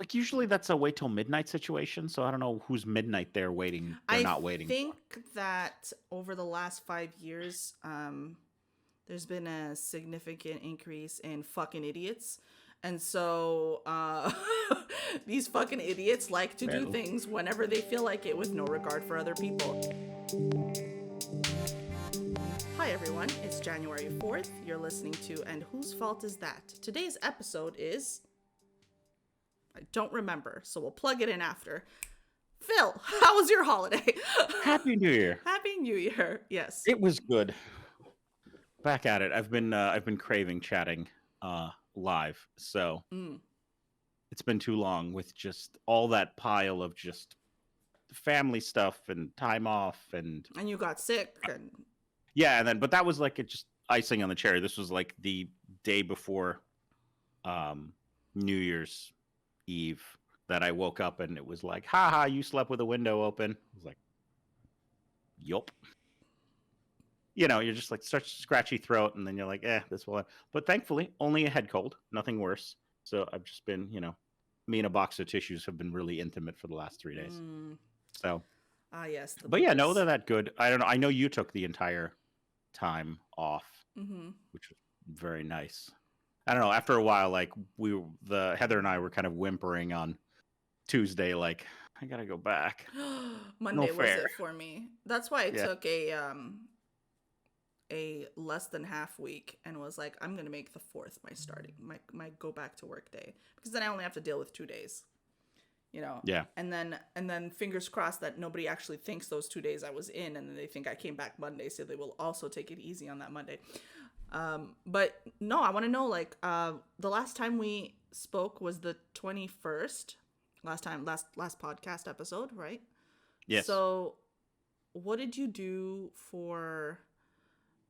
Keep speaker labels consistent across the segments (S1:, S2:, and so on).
S1: Like usually that's a wait till midnight situation. So I don't know who's midnight there waiting. They're
S2: I
S1: not waiting for.
S2: think that over the last 5 years, there's been a significant increase in fucking idiots. And so these fucking idiots like to do
S1: Well,
S2: things whenever they feel like it with no regard for other people. Hi everyone, it's January 4th. You're listening to And Whose Fault Is That? Today's episode is... I don't remember, so we'll plug it in after. Phil, how was your holiday?
S1: Happy New Year.
S2: Happy New Year. Yes.
S1: It was good. Back at it. I've been craving chatting live. So
S2: Mm.
S1: it's been too long with just all that pile of just family stuff and time off and
S2: And you got sick and
S1: yeah, and then but that was like it just icing on the cherry. This was like the day before New Year's Eve that I woke up and it was like, haha, you slept with a window open. I was like, yup. You're just like such scratchy throat, and then you're like, this will. But thankfully, only a head cold, nothing worse. So I've just been, me and a box of tissues have been really intimate for the last 3 days. So,
S2: yes, the
S1: but yeah, no,
S2: boogers.
S1: they're that good. I don't know. I know you took the entire time off,
S2: Mm-hmm.
S1: which was very nice. I don't know. After a while, like Heather and I were kind of whimpering on Tuesday, like I gotta go back. No
S2: Monday was
S1: fair.
S2: it for me. That's why I
S1: Yeah.
S2: took a less than half week and was like, I'm gonna make the 4th my go back to work day, because then I only have to deal with 2 days.
S1: Yeah.
S2: And then fingers crossed that nobody actually thinks those 2 days I was in, and then they think I came back Monday, so they will also take it easy on that Monday. But no, I want to know, like, the last time we spoke was the 21st. Last podcast episode, right?
S1: Yes.
S2: So, what did you do for,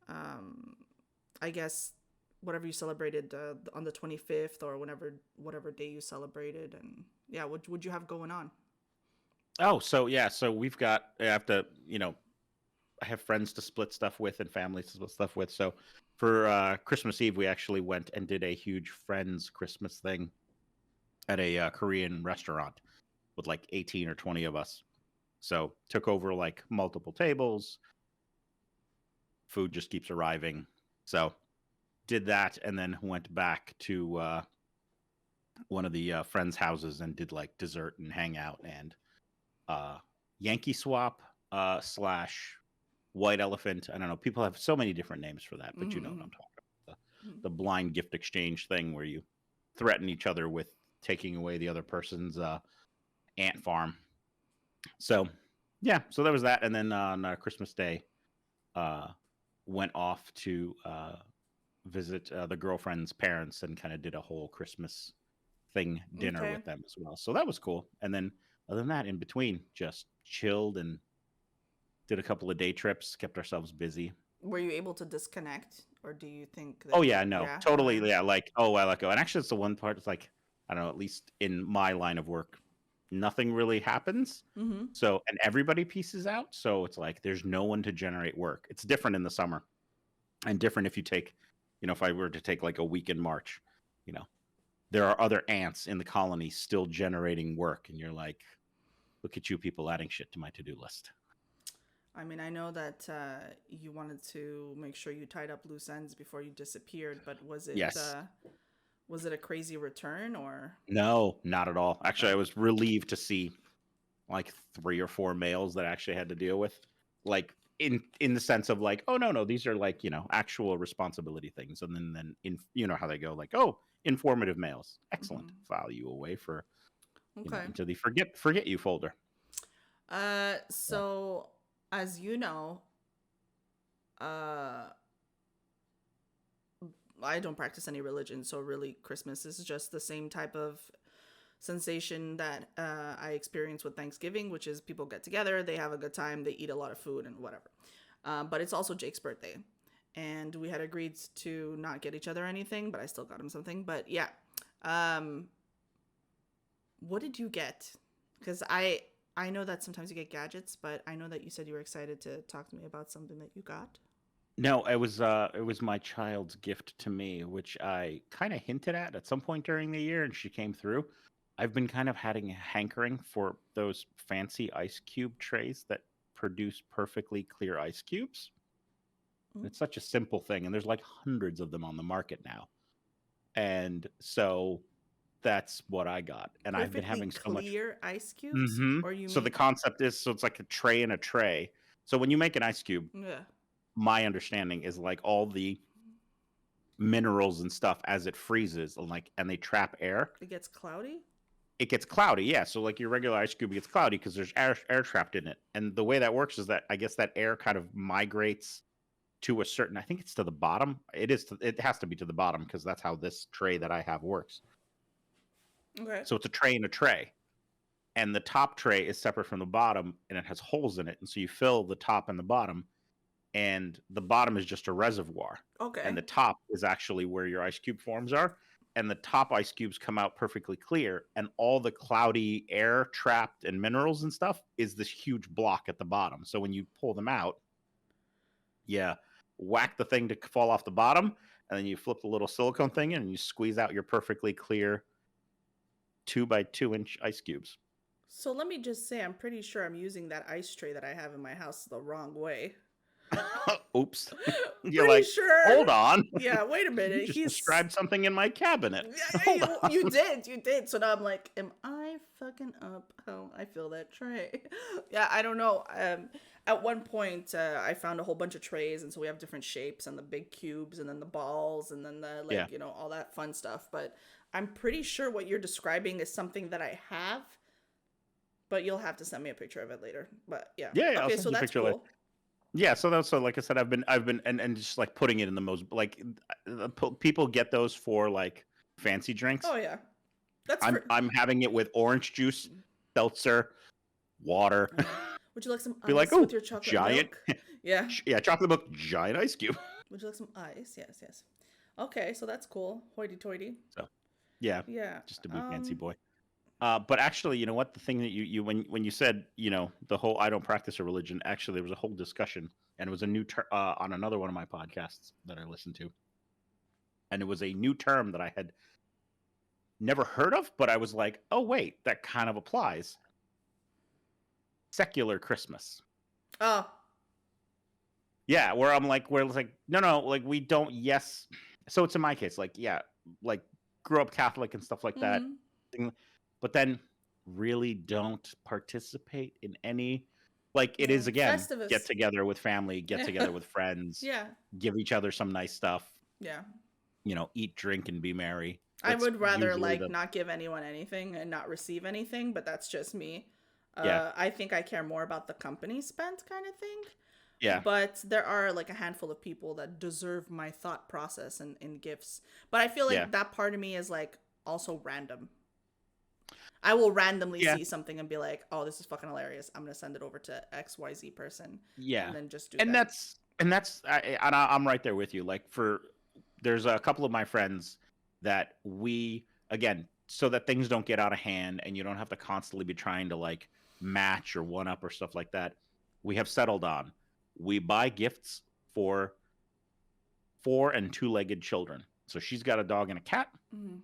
S2: I guess, whatever you celebrated on the 25th, or whatever day you celebrated, and yeah, what would you have going on?
S1: Oh, so yeah, so I have to, I have friends to split stuff with and families to split stuff with. So for Christmas Eve, we actually went and did a huge friends Christmas thing at a Korean restaurant with like 18 or 20 of us. So took over like multiple tables. Food just keeps arriving. So did that and then went back to one of the friends' houses and did like dessert and hangout and Yankee Swap slash White Elephant. I don't know. People have so many different names for that, but you know what I'm talking about. The blind gift exchange thing where you threaten each other with taking away the other person's ant farm. So, yeah, so there was that. And then on Christmas Day, went off to visit the girlfriend's parents and kind of did a whole Christmas thing dinner
S2: Okay.
S1: with them as well. So that was cool. And then other than that, in between, just chilled and did a couple of day trips, kept ourselves busy.
S2: Were you able to disconnect, or do you think
S1: Oh
S2: that
S1: yeah, no,
S2: yeah,
S1: totally. Yeah, like I let go. And actually, it's the one part. It's like I don't know. At least in my line of work, nothing really happens.
S2: Mm-hmm.
S1: So and everybody pieces out. So it's like there's no one to generate work. It's different in the summer, and different if you take, if I were to take like a week in March, you know, there are other ants in the colony still generating work, and you're like, look at you people adding shit to my to-do list.
S2: I mean, I know that you wanted to make sure you tied up loose ends before you disappeared, but
S1: Yes.
S2: Was it a crazy return, or
S1: No, not at all. Actually,
S2: okay?
S1: I was relieved to see like 3 or 4 males that I actually had to deal with, like in the sense of like, oh no, these are like actual responsibility things, and then in how they go like, oh, informative males, excellent,
S2: Mm-hmm.
S1: file you away for
S2: Okay.
S1: into the forget you folder. Yeah.
S2: So as you know, uh, I don't practice any religion, so really Christmas is just the same type of sensation that I experience with Thanksgiving, which is people get together, they have a good time, they eat a lot of food and whatever. But it's also Jake's birthday, and we had agreed to not get each other anything, but I still got him something. But yeah, what did you get? Because I know that sometimes you get gadgets, but I know that you said you were excited to talk to me about something that you got.
S1: No, it was my child's gift to me, which I kind of hinted at some point during the year, and she came through. I've been kind of having a hankering for those fancy ice cube trays that produce perfectly clear ice cubes.
S2: Mm.
S1: It's such a simple thing, and there's like hundreds of them on the market now. And so that's what I got. And I've been
S2: Perfectly
S1: having so much.
S2: clear ice cubes? Or you
S1: So the
S2: mean
S1: concept is, so it's like a tray in a tray. So when you make an ice cube,
S2: yeah.
S1: my understanding is like all the minerals and stuff as it freezes and they trap air.
S2: It gets cloudy?
S1: It gets cloudy, yeah. So like your regular ice cube gets cloudy because there's air trapped in it. And the way that works is that I guess that air kind of migrates to a certain, I think it's to the bottom. It has to be to the bottom because that's how this tray that I have works.
S2: Okay.
S1: So it's a tray in a tray. And the top tray is separate from the bottom and it has holes in it. And so you fill the top and the bottom, and the bottom is just a reservoir.
S2: Okay.
S1: And the top is actually where your ice cube forms are. And the top ice cubes come out perfectly clear. And all the cloudy air trapped and minerals and stuff is this huge block at the bottom. So when you pull them out, yeah, whack the thing to fall off the bottom. And then you flip the little silicone thing in and you squeeze out your perfectly clear 2 by 2 inch ice cubes.
S2: So let me just say, I'm pretty sure I'm using that ice tray that I have in my house the wrong way.
S1: Oops. You're
S2: Pretty
S1: like,
S2: sure.
S1: hold on.
S2: Yeah, wait a minute.
S1: You just
S2: He's
S1: described something in my cabinet.
S2: Yeah, you did. So now I'm like, am I fucking up how I fill that tray? Yeah, I don't know. At one point, I found a whole bunch of trays, and so we have different shapes, and the big cubes, and then the balls, and then the
S1: Yeah.
S2: all that fun stuff. But I'm pretty sure what you're describing is something that I have. But you'll have to send me a picture of it later. But yeah.
S1: Yeah, I'll
S2: Okay,
S1: send
S2: so
S1: you a
S2: that's
S1: picture
S2: cool.
S1: later. Yeah, so that's, so like I said, I've been and just like putting it in the most, like, people get those for like fancy drinks.
S2: Oh yeah, that's
S1: I'm having it with orange juice, seltzer, water.
S2: Would you like some
S1: Be
S2: ice
S1: like,
S2: with
S1: oh,
S2: your chocolate
S1: giant,
S2: milk? Yeah.
S1: yeah, chocolate milk, giant ice cube.
S2: Would you like some ice? Yes, yes. Okay, so that's cool. Hoity-toity.
S1: So, yeah,
S2: Yeah.
S1: just to be fancy boy. But actually, you know what? The thing that you when you said, the whole I don't practice a religion, actually there was a whole discussion, and it was a new on another one of my podcasts that I listened to, and it was a new term that I had never heard of, but I was like, oh wait, that kind of applies. Secular Christmas.
S2: Oh.
S1: Yeah, where it's like, no, like we don't. Yes, so it's in my case, like, yeah, like grew up Catholic and stuff like that. But then really don't participate in any, like, it is again,
S2: Festivus.
S1: get together with family, get together with friends,
S2: Yeah.
S1: give each other some nice stuff,
S2: Yeah.
S1: Eat, drink, and be merry.
S2: I
S1: That's
S2: would rather
S1: usually
S2: not give anyone anything and not receive anything, but that's just me.
S1: Yeah.
S2: I think I care more about the company spent kind of thing.
S1: Yeah.
S2: But there are like a handful of people that deserve my thought process and in gifts. But I feel like that part of me is like also random. I will randomly see something and be like, "Oh, this is fucking hilarious. I'm gonna send it over to XYZ person."
S1: Yeah.
S2: And then just do
S1: And
S2: that.
S1: I'm right there with you. Like, there's a couple of my friends that we, again, so that things don't get out of hand and you don't have to constantly be trying to like match or one up or stuff like that. We have settled on, we buy gifts for 4 and 2-legged children. So she's got a dog and a cat.
S2: Mhm.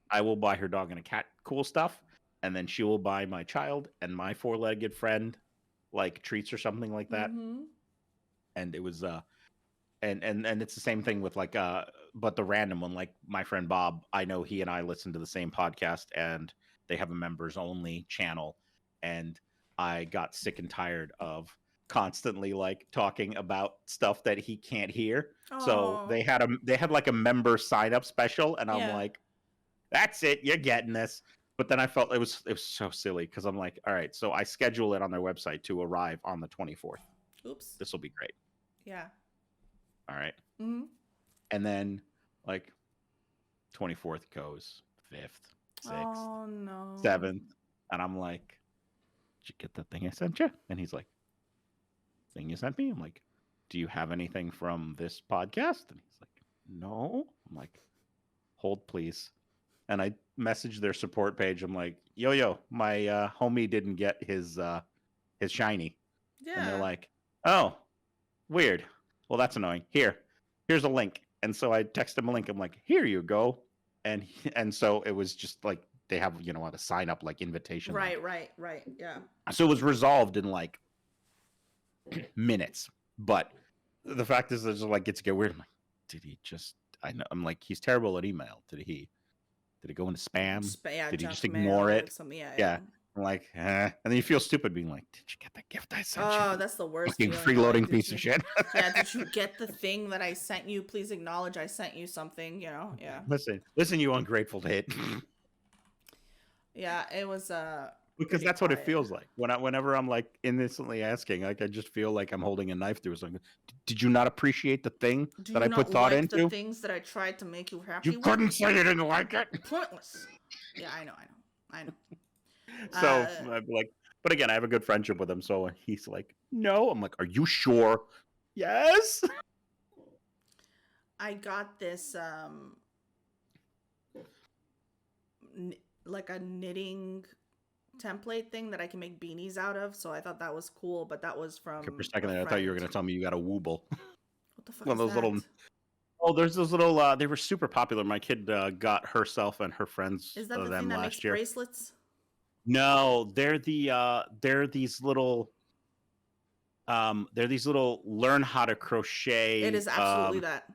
S1: I will buy her dog and a cat cool stuff. And then she will buy my child and my 4-legged friend like treats or something like that.
S2: Mhm.
S1: And it was and it's the same thing with like but the random one, like my friend Bob, I know he and I listen to the same podcast, and they have a members only channel, and I got sick and tired of constantly like talking about stuff that he can't hear. So they had like a member sign up special, and I'm like, that's it, you're getting this. But then I felt it was so silly because I'm like, all right, so I schedule it on their website to arrive on the 24th.
S2: Oops.
S1: This will be great.
S2: Yeah.
S1: All right.
S2: Mm-hmm.
S1: And then like 24th goes, 5th, 6th,
S2: Oh no.
S1: 7th, and I'm like, did you get the thing I sent you? And he's like, thing you sent me? I'm like, do you have anything from this podcast? And he's like, no. I'm like, hold please. And I messaged their support page. I'm like, yo, my homie didn't get his shiny.
S2: Yeah.
S1: And they're like, oh, weird. Well, that's annoying. Here's a link. And so I text him a link. I'm like, here you go. And so it was just like they have, you know, a sign up like invitation link.
S2: Right. Yeah.
S1: So it was resolved in like minutes. But the fact is, it's like, gets to get weird. I'm like, did he just? I know. I'm like, he's terrible at email. Did it go into spam?
S2: Yeah,
S1: Did he
S2: junk
S1: just ignore
S2: mail,
S1: it?
S2: something. Yeah.
S1: Yeah. I'm like, and then you feel stupid being like, did you get the gift I sent you?
S2: Oh, that's the worst
S1: Fucking
S2: feeling.
S1: freeloading
S2: Like,
S1: piece of shit.
S2: Yeah, did you get the thing that I sent you? Please acknowledge I sent you something, you know? Yeah.
S1: Listen, you ungrateful hit.
S2: Yeah, it was
S1: Because that's what it feels like whenever I'm like innocently asking. Like I just feel like I'm holding a knife through something. Did you not appreciate the thing that I put thought into?
S2: The things that I tried to make you happy.
S1: You couldn't say you didn't like it.
S2: Pointless. Yeah, I know.
S1: So like, but again, I have a good friendship with him. So he's like, no. I'm like, are you sure? Yes.
S2: I got this like a knitting template thing that I can make beanies out of, so I thought that was cool, but that was from
S1: for a second there, I thought you were going to tell me you got a Wooble.
S2: What the fuck
S1: One of those little... Oh, there's those little they were super popular. My kid got herself and her friends
S2: Is that the
S1: them
S2: thing that
S1: last
S2: makes
S1: year.
S2: bracelets?
S1: No, they're these little learn how to crochet.
S2: It is absolutely that.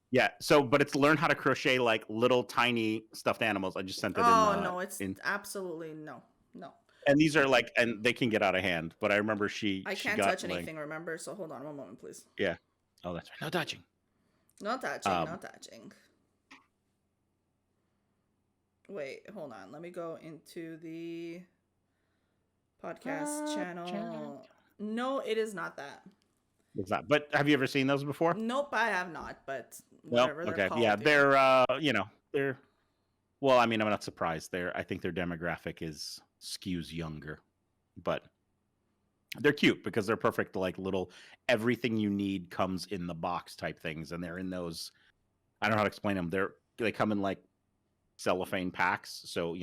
S1: Yeah, so but it's learn how to crochet like little tiny stuffed animals. I just sent it in.
S2: Oh no, it's absolutely no.
S1: And these are like, and they can get out of hand. But I remember
S2: I can't touch anything. Remember, so hold on one moment, please.
S1: Yeah. Oh, that's right. No touching.
S2: No touching. Wait, hold on. Let me go into the podcast channel. No, it is not that.
S1: It's not. But have you ever seen those before?
S2: Nope, I have not. But whatever they're called.
S1: Yeah, they're they're. Well, I mean, I'm not surprised. I think their demographic skews younger, but they're cute because they're perfect. Like little, everything you need comes in the box type things, and they're in those. I don't know how to explain them. They come in like cellophane packs, so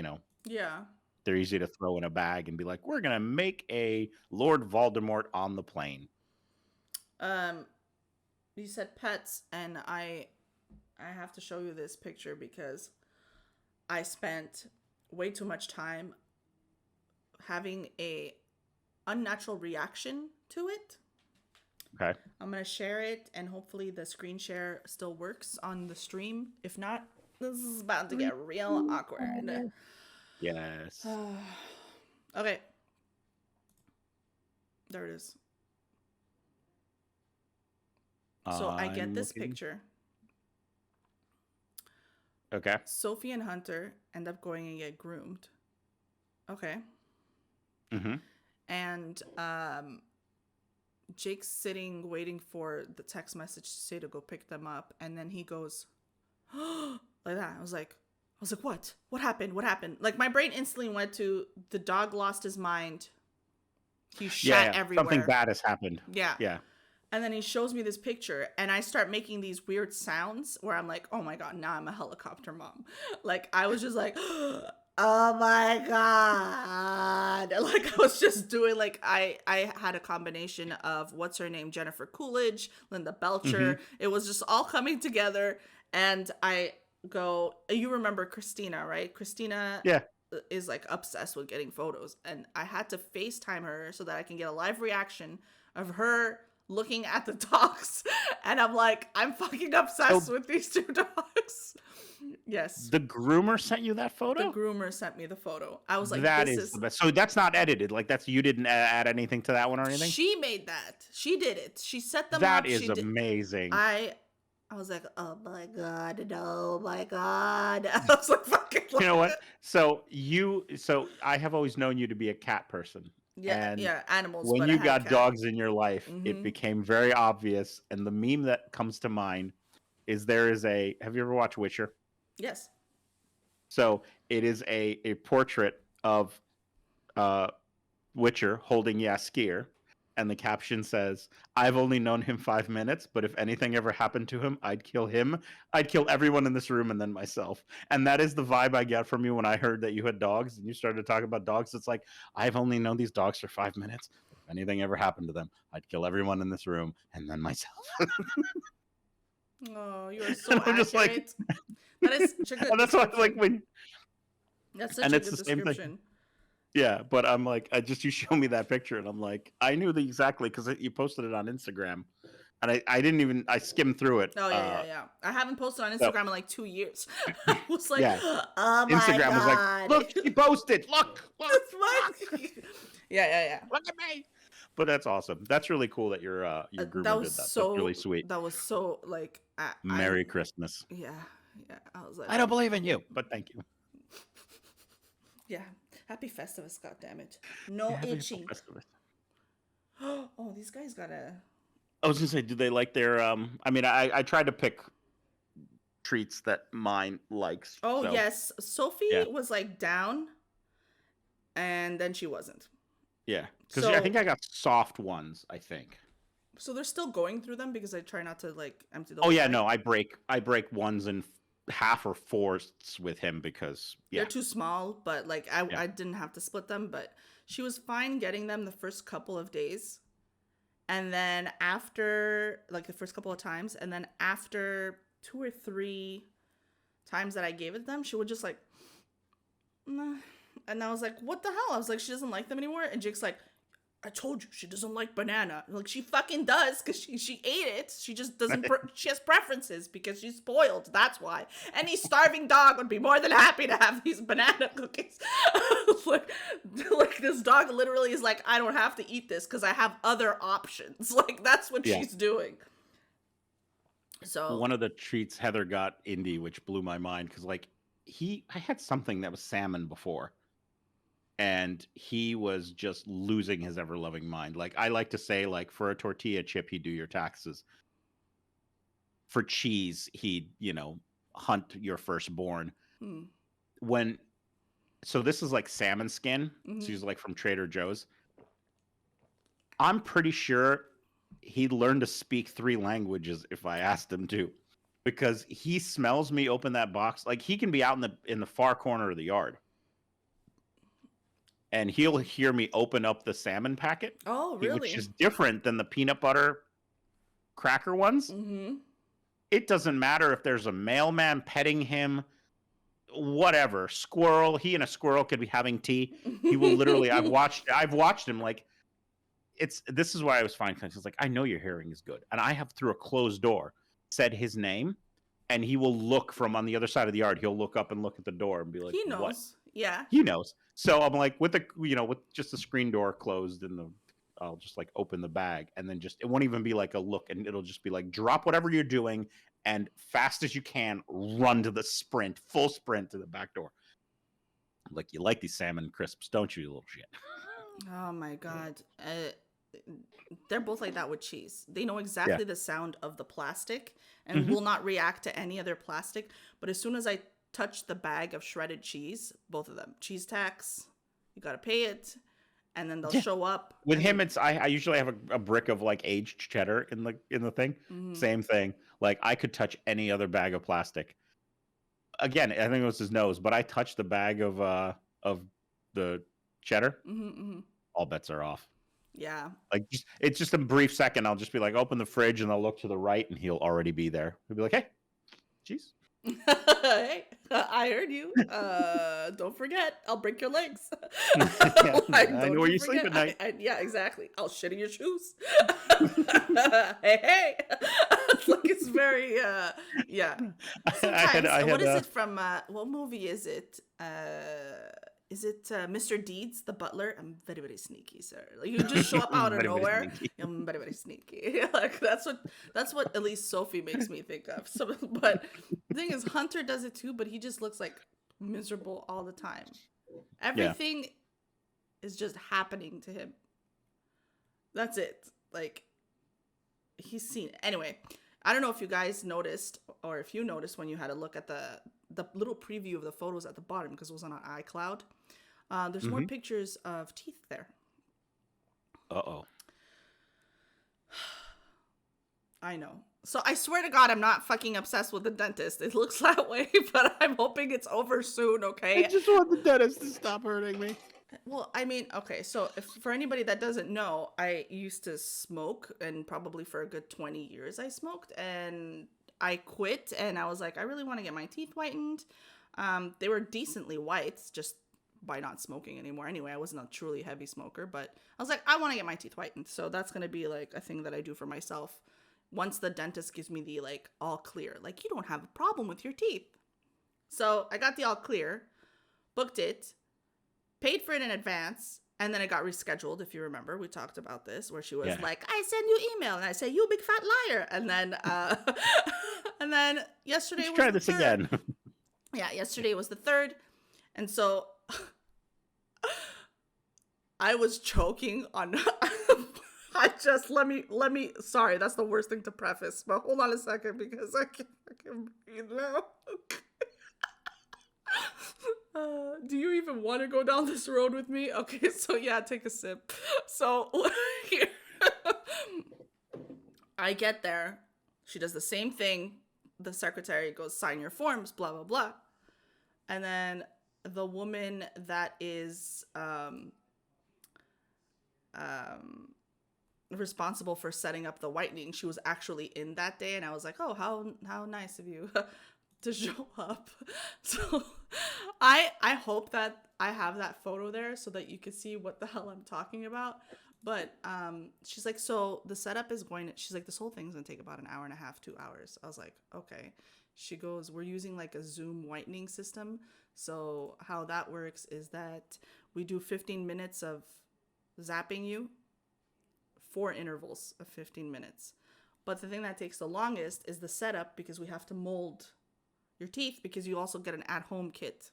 S2: yeah,
S1: they're easy to throw in a bag and be like, we're gonna make a Lord Voldemort on the plane.
S2: You said pets, and I have to show you this picture because I spent way too much time having a unnatural reaction to it.
S1: Okay.
S2: I'm gonna share it, and hopefully the screen share still works on the stream. If not, this is about to get real awkward.
S1: Yes.
S2: Okay. There it is. So I get this picture.
S1: Okay.
S2: Sophie and Hunter end up going and get groomed. Okay.
S1: Mm-hmm.
S2: And Jake's sitting waiting for the text message to say to go pick them up, and then he goes like that. I was like, what? What happened? Like my brain instantly went to the dog lost his mind. He shat everywhere.
S1: Something bad has happened.
S2: Yeah.
S1: Yeah.
S2: And then he shows me this picture, and I start making these weird sounds where I'm like, oh my God, now I'm a helicopter mom. Like, I was just like, oh my God. Like, I was just doing, like, I had a combination of, what's her name? Jennifer Coolidge, Linda Belcher. Mm-hmm. It was just all coming together. And I go, you remember Christina, right? Christina is, like, obsessed with getting photos. And I had to FaceTime her so that I can get a live reaction of her looking at the dogs, and I'm like, I'm fucking obsessed with these two dogs. Yes.
S1: The groomer sent you that photo?
S2: The groomer sent me the photo. I was like,
S1: that is the best. So that's not edited. Like you didn't add anything to that one or anything?
S2: She made that. She did it. She set them
S1: up.
S2: That
S1: is amazing.
S2: I was like, oh my God, no, my God. I was like, fucking.
S1: You know what? So I have always known you to be a cat person.
S2: Yeah, and animals.
S1: When you got dogs in your life, it became very obvious. And the meme that comes to mind is have you ever watched Witcher?
S2: Yes.
S1: So it is a portrait of Witcher holding Jaskier, and the caption says, I've only known him 5 minutes, but if anything ever happened to him, I'd kill him. I'd kill everyone in this room and then myself. And that is the vibe I get from you when I heard that you had dogs and you started talking about dogs. It's like, I've only known these dogs for 5 minutes. If anything ever happened to them, I'd kill everyone in this room and then myself.
S2: Oh, you are so accurate. That is such a good.
S1: That's why, like, when
S2: That's such
S1: And
S2: a
S1: it's
S2: good
S1: the same thing.
S2: description.
S1: Yeah, but I'm like, you show me that picture, and I'm like, I knew the exactly because you posted it on Instagram, and I didn't even I skimmed through it.
S2: Oh yeah. I haven't posted on
S1: So
S2: Instagram in like 2 years. I was like,
S1: yeah,
S2: oh my
S1: Instagram was like,
S2: god,
S1: look, she posted,
S2: that's my.
S1: look,
S2: Yeah.
S1: look at me. But that's awesome. That's really cool that your
S2: That
S1: groomer
S2: was
S1: did that. That's really
S2: so.
S1: sweet.
S2: That was so like I
S1: Merry Christmas.
S2: yeah. I was like,
S1: I don't believe in you, but thank you.
S2: yeah. Happy Festivus, God damn it. No
S1: Yeah,
S2: itching. Oh, these guys gotta.
S1: I was gonna say, do they like their? I mean, I tried to pick treats that mine likes.
S2: Oh
S1: So
S2: yes, Sophie
S1: yeah,
S2: was like down, and then she wasn't.
S1: yeah, because I
S2: So
S1: think I got soft ones. I think.
S2: so they're still going through them because I try not to like empty the
S1: Oh
S2: whole
S1: yeah,
S2: bag.
S1: no, I break ones and half or fourths with him because
S2: They're
S1: yeah,
S2: too small, but like I
S1: yeah.
S2: I didn't have to split them, but she was fine getting them the first couple of days. And then after like the first couple of times, and then after 2 or 3 times that I gave it them, she would just like nah. And I was like, what the hell? I was like, she doesn't like them anymore. And Jake's like, I told you she doesn't like banana. Like she fucking does because she ate it. She just doesn't. She has preferences because she's spoiled. That's why. Any starving dog would be more than happy to have these banana cookies. like, like this dog literally is like, I don't have to eat this because I have other options. Like that's what
S1: Yeah.
S2: she's doing. So
S1: One of the treats Heather got Indy, which blew my mind because like I had something that was salmon before, and he was just losing his ever loving mind. Like I like to say, like for a tortilla chip, he'd do your taxes. For cheese, he'd hunt your firstborn.
S2: hmm,
S1: When so this is like salmon skin.
S2: hmm.
S1: So he's like from Trader Joe's. I'm pretty sure he'd learn to speak 3 languages if I asked him to, because he smells me open that box. Like he can be out in the far corner of the yard, and he'll hear me open up the salmon packet,
S2: Oh
S1: which
S2: really?
S1: is different than the peanut butter cracker ones.
S2: Mm-hmm.
S1: It doesn't matter if there's a mailman petting him, whatever, squirrel. He and a squirrel could be having tea. He will literally. I've watched him like. This is why I was fine because he's like, I know your hearing is good, and I have through a closed door said his name, and he will look from on the other side of the yard. He'll look up and look at the door and be like,
S2: He knows.
S1: "What?"
S2: Yeah.
S1: He knows. So I'm like, with just the screen door closed and I'll just like open the bag, and then it won't even be like a look, and it'll just be like, drop whatever you're doing and fast as you can run to the full sprint to the back door. I'm like, you like these salmon crisps, don't you little shit?
S2: Oh my god. They're both like that with cheese. They know exactly the sound of the plastic and
S1: Mhm.
S2: will not react to any other plastic. But as soon as I touch the bag of shredded cheese, both of them, cheese tax, you gotta pay it, and then they'll
S1: Yeah.
S2: show up.
S1: With
S2: and
S1: him,
S2: then-
S1: it's I usually have a brick of like aged cheddar in the thing.
S2: Mhm.
S1: Same thing. Like I could touch any other bag of plastic. Again, I think it was his nose, but I touched the bag of the cheddar. All bets are off.
S2: Yeah.
S1: Like it's just a brief second. I'll just be like, open the fridge, and I'll look to the right, and he'll already be there. He'll be like, hey, cheese.
S2: Hey, I heard you. Don't forget, I'll break your legs.
S1: Yeah, I
S2: Don't
S1: know where you
S2: forget.
S1: sleep at night.
S2: Yeah, exactly. I'll shit in your shoes. Hey. Like it's very, yeah. Sometimes, what is it from, what movie is it? Is it Mr. Deeds, the butler? I'm very, very sneaky, sir. Like you just show up out of
S1: Very, very
S2: nowhere.
S1: sneaky.
S2: I'm very, very sneaky. Like that's what at least Sophie makes me think of. So, but the thing is, Hunter does it too, but he just looks like miserable all the time. Everything is just happening to him. That's it. Like he's seen it. Anyway, I don't know if you guys noticed or if you noticed when you had a look at the little preview of the photos at the bottom because it was on an iCloud. There's more pictures of teeth there.
S1: Uh-oh.
S2: I know. So I swear to God, I'm not fucking obsessed with the dentist. It looks that way, but I'm hoping it's over soon, okay?
S1: I just want the dentist to stop hurting me.
S2: Well, I mean, okay, so if for anybody that doesn't know, I used to smoke, and probably for a good 20 years I smoked, and I quit, and I was like, I really want to get my teeth whitened. They were decently white, just by not smoking anymore. Anyway, I wasn't a truly heavy smoker, but I was like, I want to get my teeth whitened. So that's going to be like a thing that I do for myself. Once the dentist gives me the like all clear, like you don't have a problem with your teeth. So I got the all clear, booked it, paid for it in advance, and then it got rescheduled. If you remember, we talked about this, where she was like, I send you email, and I say, you big fat liar. And then, and then yesterday
S1: Let's
S2: was
S1: try
S2: the
S1: this
S2: third.
S1: again.
S2: Yeah, yesterday was the third. And so I was choking on let me sorry, that's the worst thing to preface, but hold on a second because I can breathe now. Do you even want to go down this road with me? Okay, so yeah, take a sip. So here I get there. She does the same thing. The secretary goes, sign your forms, blah, blah, blah. And then the woman that is responsible for setting up the whitening, she was actually in that day. And I was like, oh, how nice of you to show up. So I hope that I have that photo there so that you can see what the hell I'm talking about. But she's like, so the setup is she's like, this whole thing's gonna take about an hour and a half, 2 hours. I was like, okay. She goes, we're using like a Zoom whitening system. So how that works is that we do 15 minutes of zapping you, 4 intervals of 15 minutes. But the thing that takes the longest is the setup, because we have to mold your teeth, because you also get an at-home kit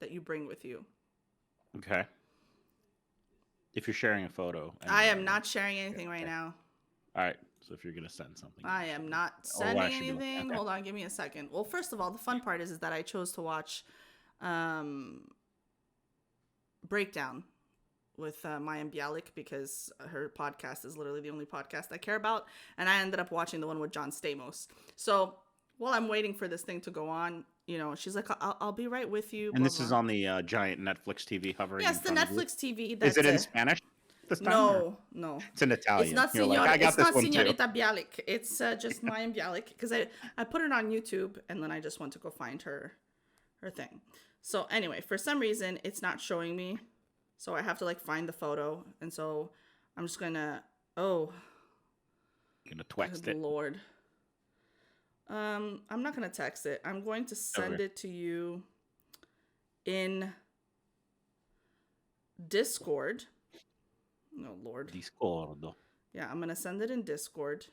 S2: that you bring with you.
S1: Okay. If you're sharing a photo.
S2: I am not sharing anything right now.
S1: All right. So if you're going to send something.
S2: I am not sending anything. Hold on. Give me a second. Well, first of all, the fun part is that I chose to watch Breakdown with Maya Bialik, because her podcast is literally the only podcast I care about. And I ended up watching the one with John Stamos. So while I'm waiting for this thing to go on, you know, she's like, I'll be right with you.
S1: And this is on the giant Netflix TV hovering.
S2: Yes, the Netflix TV. That's
S1: is it in Spanish this time?
S2: No.
S1: It's in Italian.
S2: It's not Señorita Bialik. It's just Maya Bialik, because I put it on YouTube and then I just went to go find her thing. So anyway, for some reason, it's not showing me. So I have to like find the photo. And so I'm just gonna,
S1: You're gonna text it.
S2: Lord. I'm not gonna text it. I'm going to send it to you in Discord. Oh Lord.
S1: Discord.
S2: Yeah, I'm gonna send it in Discord,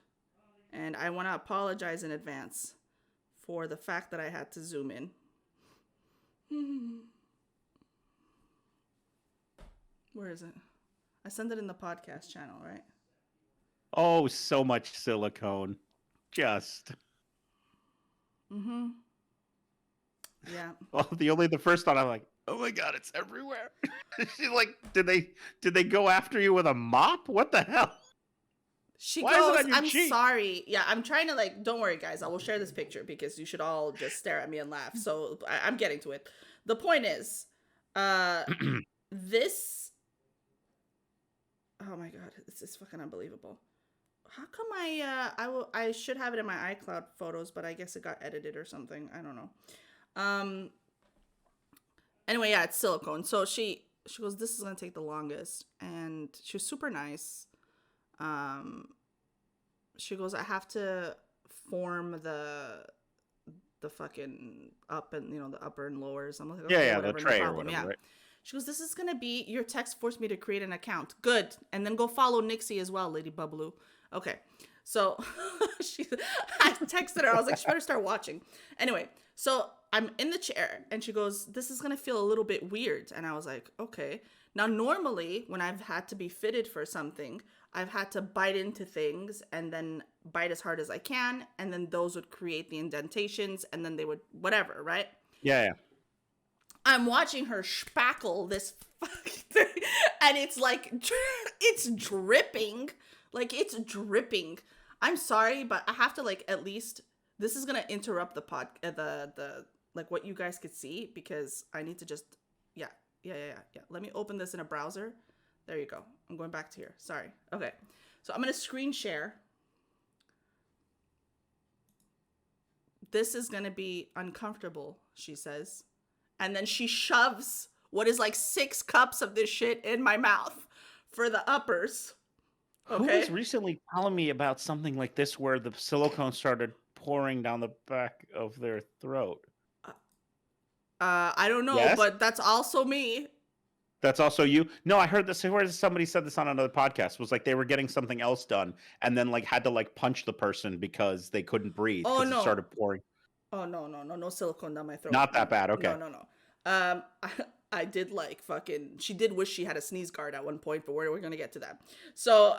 S2: and I want to apologize in advance for the fact that I had to zoom in. Where is it? I send it in the podcast channel, right?
S1: Oh, so much silicone. Just.
S2: Yeah.
S1: Well, the first one, I'm like, oh my god, it's everywhere. She's like, did they go after you with a mop? What the hell?
S2: She goes, I'm sorry. Yeah, I'm trying to like, don't worry guys, I will share this picture because you should all just stare at me and laugh. So I'm getting to it. The point is, this, oh my god, this is fucking unbelievable. How come I should have it in my iCloud photos, but I guess it got edited or something. I don't know. Anyway, yeah, it's silicone. So she goes, this is gonna take the longest, and she was super nice. She goes, I have to form the fucking up and the upper and lowers. I'm like, okay, whatever,
S1: the tray
S2: no
S1: or whatever. Right?
S2: She goes, this is gonna be, your text forced me to create an account. Good, and then go follow Nyxi as well, Lady Bubbloo. Okay, so I texted her. I was like, she better start watching. Anyway, so I'm in the chair, and she goes, this is gonna feel a little bit weird. And I was like, okay. Now, normally, when I've had to be fitted for something, I've had to bite into things and then bite as hard as I can, and then those would create the indentations, and then they would whatever, right?
S1: Yeah.
S2: I'm watching her spackle this fucking thing, and it's like, it's dripping. Like, it's dripping. I'm sorry, but I have to, like, at least, this is going to interrupt the like, what you guys could see, because I need to just, yeah. Let me open this in a browser. There you go. I'm going back to here. Sorry. Okay. So I'm going to screen share. This is going to be uncomfortable, she says. and then she shoves what is like 6 cups of this shit in my mouth for the uppers.
S1: Who was
S2: Okay.
S1: recently telling me about something like this where the silicone started pouring down the back of their throat?
S2: I don't know,
S1: Yes?
S2: but that's also me.
S1: That's also you? No, I heard this. Where somebody said this on another podcast. Was like they were getting something else done and then like had to like punch the person because they couldn't breathe
S2: Oh
S1: because it
S2: no.
S1: started pouring.
S2: Oh no silicone down my throat.
S1: Not that
S2: No,
S1: bad.
S2: no,
S1: Okay.
S2: no, no. I did like fucking. She did wish she had a sneeze guard at one point, but we're gonna get to that. So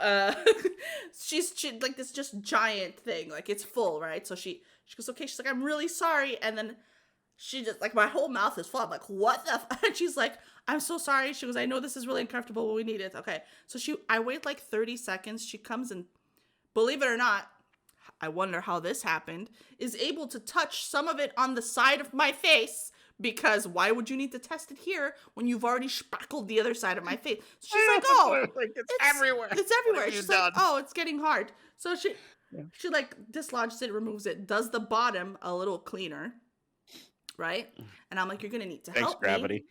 S2: she like this just giant thing, like it's full, right? So she goes, okay. She's like, I'm really sorry, and then she just like my whole mouth is full. I'm like, what the? And she's like, I'm so sorry. She goes, I know this is really uncomfortable, but we need it. Okay. So I wait like 30 seconds. She comes and, believe it or not, I wonder how this happened, is able to touch some of it on the side of my face, because why would you need to test it here when you've already spackled the other side of my face? So she's like, oh,
S1: like it's everywhere.
S2: it's
S1: What
S2: everywhere.
S1: have you
S2: She's like,
S1: done?
S2: oh, it's getting hard. So
S1: Yeah.
S2: she like dislodges it, removes it, does the bottom a little cleaner, right? And I'm like, you're gonna need to
S1: Thanks,
S2: help me.
S1: gravity.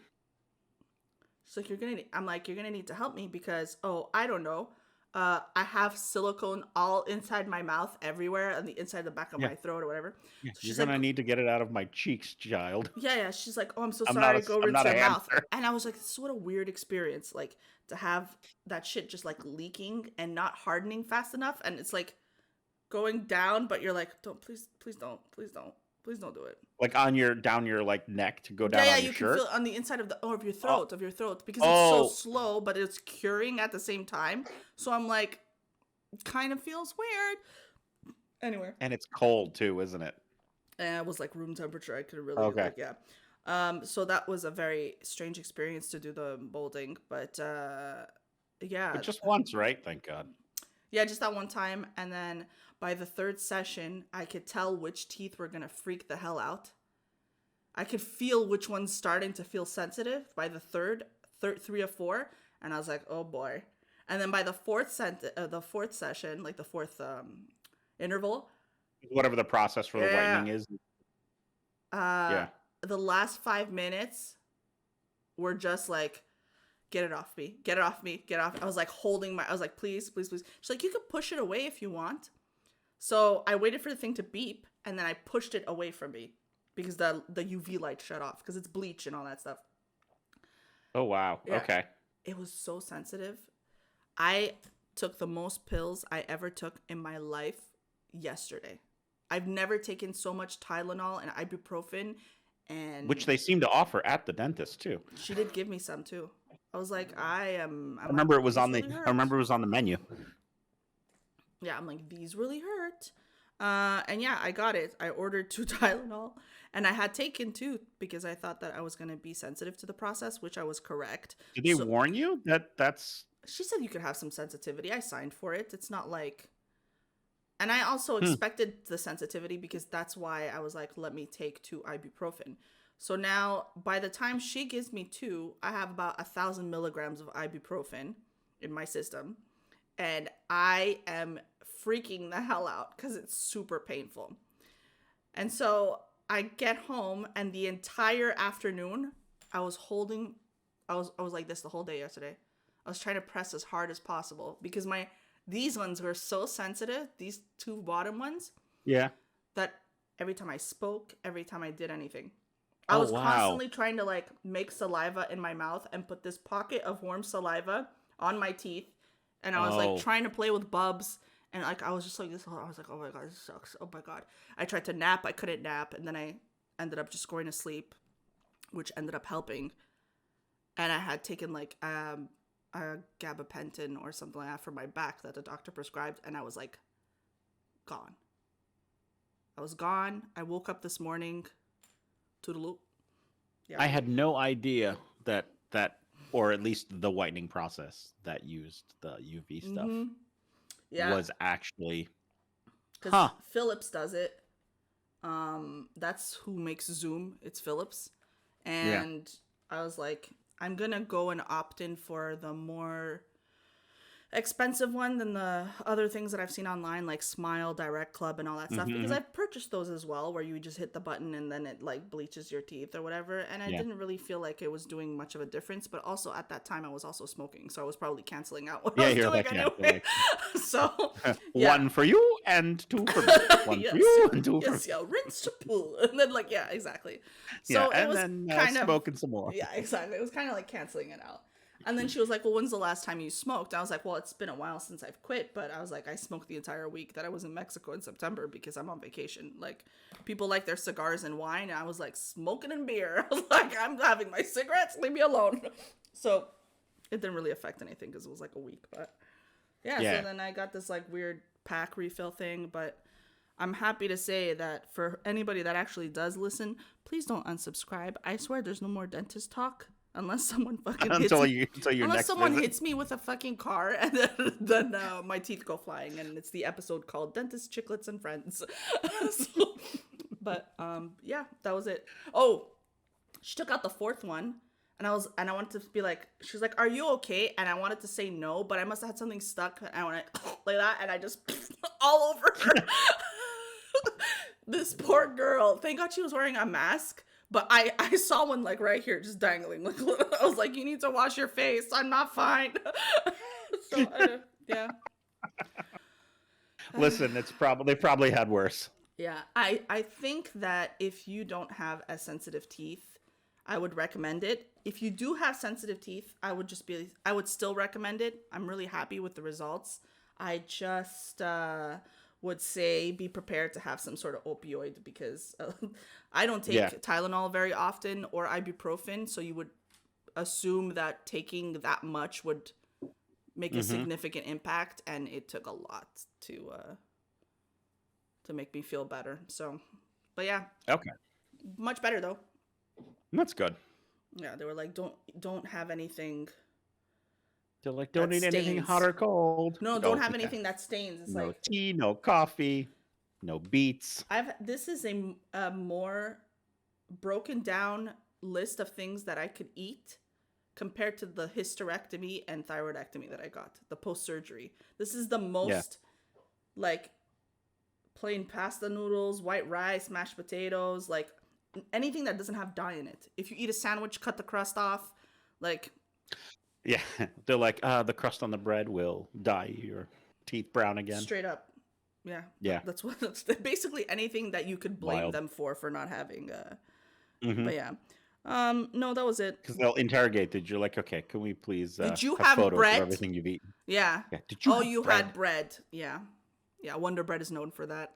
S2: She's like, you're gonna need to help me because, oh, I don't know. I have silicone all inside my mouth, everywhere, on the inside the back of
S1: Yeah.
S2: my throat or whatever.
S1: Yeah,
S2: So
S1: you're
S2: she's
S1: gonna
S2: like,
S1: need to get it out of my cheeks, child.
S2: yeah. She's like, oh, I'm so
S1: I'm
S2: sorry.
S1: not a,
S2: Go
S1: I'm
S2: rinse
S1: not a
S2: your mouth.
S1: hamster.
S2: And I was like, this is what a weird experience, like to have that shit just like leaking and not hardening fast enough, and it's like going down, but you're like, don't, please don't do it.
S1: Like on your down your like neck to go down
S2: Yeah,
S1: on your
S2: you can
S1: shirt.
S2: feel it on the inside of your throat, because it's
S1: Oh.
S2: so slow, but it's curing at the same time. So I'm like, it kind of feels weird. Anyway,
S1: And it's cold too, isn't it?
S2: and it was like room temperature. I could really
S1: Okay.
S2: like, yeah. So that was a very strange experience to do the molding, but yeah,
S1: But just once, right? Thank God.
S2: yeah, just that one time, and then by the 3rd session, I could tell which teeth were gonna freak the hell out. I could feel which one's starting to feel sensitive by the third 3 or 4, and I was like, oh boy. And then by the fourth session, like the fourth interval,
S1: Whatever the process for the
S2: Yeah.
S1: whitening is.
S2: uh, the last 5 minutes were just like, get it off me, get it off me, get it off. I was like I was like, please. She's like, you could push it away if you want. So I waited for the thing to beep, and then I pushed it away from me because the UV light shut off because it's bleach and all that stuff.
S1: Oh wow.
S2: Yeah.
S1: Okay.
S2: It was so sensitive. I took the most pills I ever took in my life yesterday. I've never taken so much Tylenol and ibuprofen, and
S1: Which they seem to offer at the dentist too.
S2: she did give me some too. I was like,
S1: I remember it was on the. I remember it was on the menu.
S2: Yeah, I'm like, these really hurt. And yeah, I got it. I ordered 2 Tylenol, and I had taken 2 because I thought that I was going to be sensitive to the process, which I was correct.
S1: Did they warn you that that's?
S2: She said you could have some sensitivity. I signed for it. It's not like... And I also expected the sensitivity because that's why I was like, let me take 2 ibuprofen. So now, by the time she gives me 2, I have about 1,000 milligrams of ibuprofen in my system. And I am freaking the hell out because it's super painful. And so I get home, and the entire afternoon, I was like this the whole day yesterday. I was trying to press as hard as possible because these ones were so sensitive, these 2 bottom ones.
S1: Yeah.
S2: That every time I spoke, every time I did anything, I was constantly trying to like make saliva in my mouth and put this pocket of warm saliva on my teeth. And I was like trying to play with bubs. And like, I was just like this. I was like, oh my God, this sucks. Oh my God. I tried to nap. I couldn't nap. And then I ended up just going to sleep, which ended up helping. And I had taken like a gabapentin or something like that for my back that the doctor prescribed. And I was like, gone. I was gone. I woke up this morning. Toodaloo. Yeah.
S1: I had no idea that, or at least the whitening process that used the UV stuff was actually.
S2: Because Philips does it. That's who makes Zoom. It's Philips. And I was like, I'm going to go and opt in for the more expensive one than the other things that I've seen online, like Smile, Direct Club, and all that stuff, because
S1: Mm-hmm.
S2: I've purchased those as well, where you just hit the button and then it like bleaches your teeth or whatever. And I
S1: Yeah.
S2: didn't really feel like it was doing much of a difference. But also at that time, I was also smoking, so I was probably canceling out what I
S1: Yeah,
S2: was
S1: you're
S2: doing
S1: like, yeah, you're
S2: anyway.
S1: like
S2: So, yeah.
S1: one for you and two for me. One for
S2: Yes,
S1: you and two for me.
S2: yes, yeah, rinse to pull. And then, like, yeah, exactly.
S1: Yeah,
S2: So it
S1: and
S2: was
S1: then
S2: kind of,
S1: smoking some more.
S2: yeah, exactly. It was kind of like canceling it out. And then she was like, well, when's the last time you smoked? I was like, well, it's been a while since I've quit, but I was like, I smoked the entire week that I was in Mexico in September because I'm on vacation. Like, people like their cigars and wine, and I was like, smoking and beer. I was like, I'm having my cigarettes, leave me alone. So it didn't really affect anything because it was like a week. But yeah,
S1: Yeah.
S2: so then I got this like weird pack refill thing, but I'm happy to say that for anybody that actually does listen, please don't unsubscribe. I swear there's no more dentist talk unless someone fucking hits
S1: until
S2: me.
S1: your
S2: Unless
S1: next
S2: someone
S1: visit.
S2: hits me with a fucking car and then my teeth go flying, and it's the episode called Dentist, Chiclets, and Friends. So, but yeah, that was it. Oh, she took out the fourth one, and I wanted to be like, she was like, "Are you okay?" And I wanted to say no, but I must have had something stuck, and I went like that, and I just all over her. This poor girl. Thank God she was wearing a mask. But I saw one like right here, just dangling. Like I was like, you need to wash your face. I'm not fine. So yeah,
S1: Listen, they probably had worse.
S2: yeah. I think that if you don't have as sensitive teeth, I would recommend it. If you do have sensitive teeth, I would still recommend it. I'm really happy with the results. I just would say be prepared to have some sort of opioid because I don't take
S1: Yeah.
S2: Tylenol very often or ibuprofen, so you would assume that taking that much would make a significant impact, and it took a lot to make me feel better. So, but yeah,
S1: Okay,
S2: much better though.
S1: that's good.
S2: Yeah, they were like, don't have anything.
S1: They're like, don't
S2: That
S1: eat anything
S2: stains.
S1: hot or cold.
S2: No,
S1: Oh,
S2: don't have
S1: yeah.
S2: anything that stains. It's
S1: No
S2: like
S1: tea, no coffee, no beets.
S2: this is a more broken down list of things that I could eat compared to the hysterectomy and thyroidectomy that I got, the post surgery. This is the most like plain pasta noodles, white rice, mashed potatoes, like anything that doesn't have dye in it. If you eat a sandwich, cut the crust off. Like,
S1: Yeah, they're like, the crust on the bread will dye your teeth brown again.
S2: straight up. Yeah.
S1: Yeah.
S2: That's basically anything that you could blame
S1: Wild.
S2: them for not having.
S1: Mhm.
S2: But yeah. No, that was it.
S1: Because they'll interrogate you. You're like, okay, can we please
S2: Did you
S1: have
S2: have
S1: photos
S2: bread?
S1: of everything you've eaten?
S2: Yeah.
S1: Yeah. Did you?
S2: Oh,
S1: have
S2: you
S1: bread?
S2: had bread. Yeah. Yeah, Wonder Bread is known for that.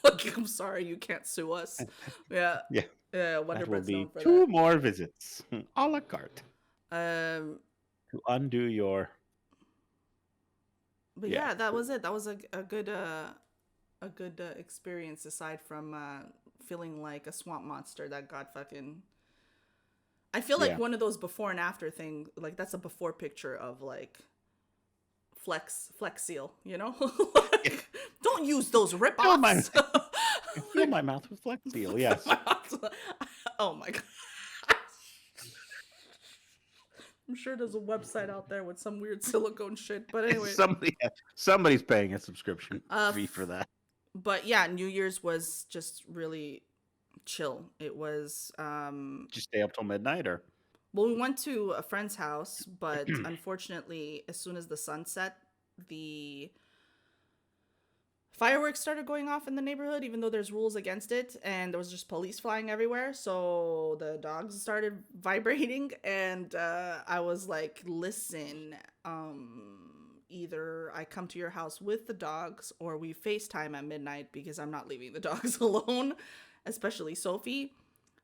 S2: Like, I'm sorry, you can't sue us. Yeah.
S1: Yeah.
S2: Yeah, Wonder
S1: That will
S2: Bread's
S1: be
S2: known for
S1: 2
S2: that.
S1: more visits, a la carte,
S2: Um,
S1: to undo your.
S2: but
S1: Yeah.
S2: yeah, that was it. That was a good experience aside from feeling like a swamp monster that got fucking. I feel like
S1: Yeah.
S2: one of those before and after thing, like that's a before picture of like Flex Seal, you know? Like, don't use those
S1: Fill my,
S2: rip-offs.
S1: fill my mouth with Flex Seal. Yes.
S2: Oh my god. I'm sure there's a website out there with some weird silicone shit, but anyway.
S1: Somebody's paying a subscription
S2: Uh,
S1: fee for that.
S2: But yeah, New Year's was just really chill. It was
S1: Did you stay up till midnight or?
S2: well, we went to a friend's house, but unfortunately, as soon as the sun set, the fireworks started going off in the neighborhood, even though there's rules against it, and there was just police flying everywhere. So the dogs started vibrating, and I was like, listen, either I come to your house with the dogs or we FaceTime at midnight because I'm not leaving the dogs alone, especially Sophie.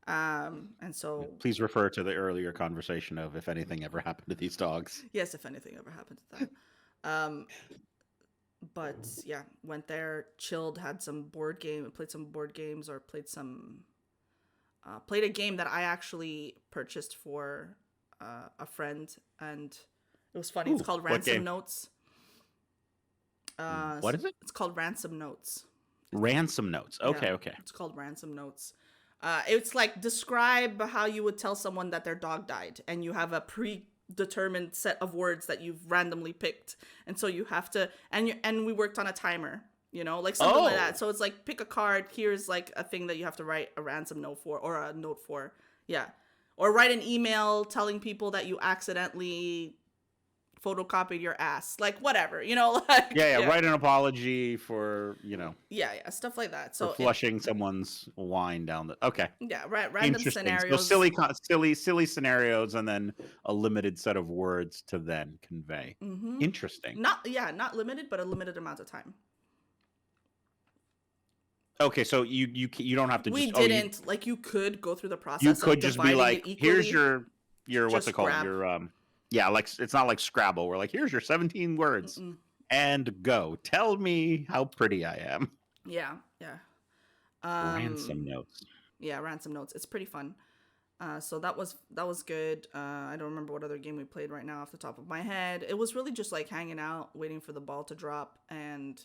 S2: And so
S1: Please refer to the earlier conversation of if anything ever happened to these dogs.
S2: yes, if anything ever happened to them. But yeah, went there, chilled, had some played some board games, or played a game that I actually purchased for a friend, and it was funny.
S1: Ooh,
S2: It's called
S1: what
S2: Ransom
S1: game?
S2: Notes.
S1: What is it?
S2: It's called Ransom Notes.
S1: Ransom Notes. Okay,
S2: Yeah,
S1: okay.
S2: It's called Ransom Notes. It's like describe how you would tell someone that their dog died, and you have a determined set of words that you've randomly picked, and so you have to, and we worked on a timer, like something like that.
S1: Oh,
S2: So it's like, pick a card, here's like a thing that you have to write a ransom note for, or a note for. Yeah. Or write an email telling people that you accidentally photocopied your ass, like whatever, like
S1: yeah.
S2: yeah.
S1: Write an apology for
S2: Yeah, stuff like that.
S1: for
S2: So
S1: flushing someone's wine down the. Okay,
S2: yeah, random
S1: interesting. So
S2: scenarios.
S1: silly scenarios, and then a limited set of words to then convey.
S2: Mm-hmm.
S1: Interesting.
S2: Not limited, but a limited amount of time.
S1: Okay, so you don't have to
S2: We
S1: just
S2: didn't like, you could go through the process
S1: you
S2: of
S1: could just be
S2: dividing
S1: like,
S2: it equally.
S1: here's your what's
S2: Just
S1: it called,
S2: grab.
S1: your yeah, like it's not like Scrabble. We're like, here's your 17 words
S2: Mm-mm.
S1: and go. Tell me how pretty I am.
S2: Yeah.
S1: Ransom notes.
S2: Yeah, ransom notes. It's pretty fun. So that was good. I don't remember what other game we played right now off the top of my head. It was really just like hanging out, waiting for the ball to drop, and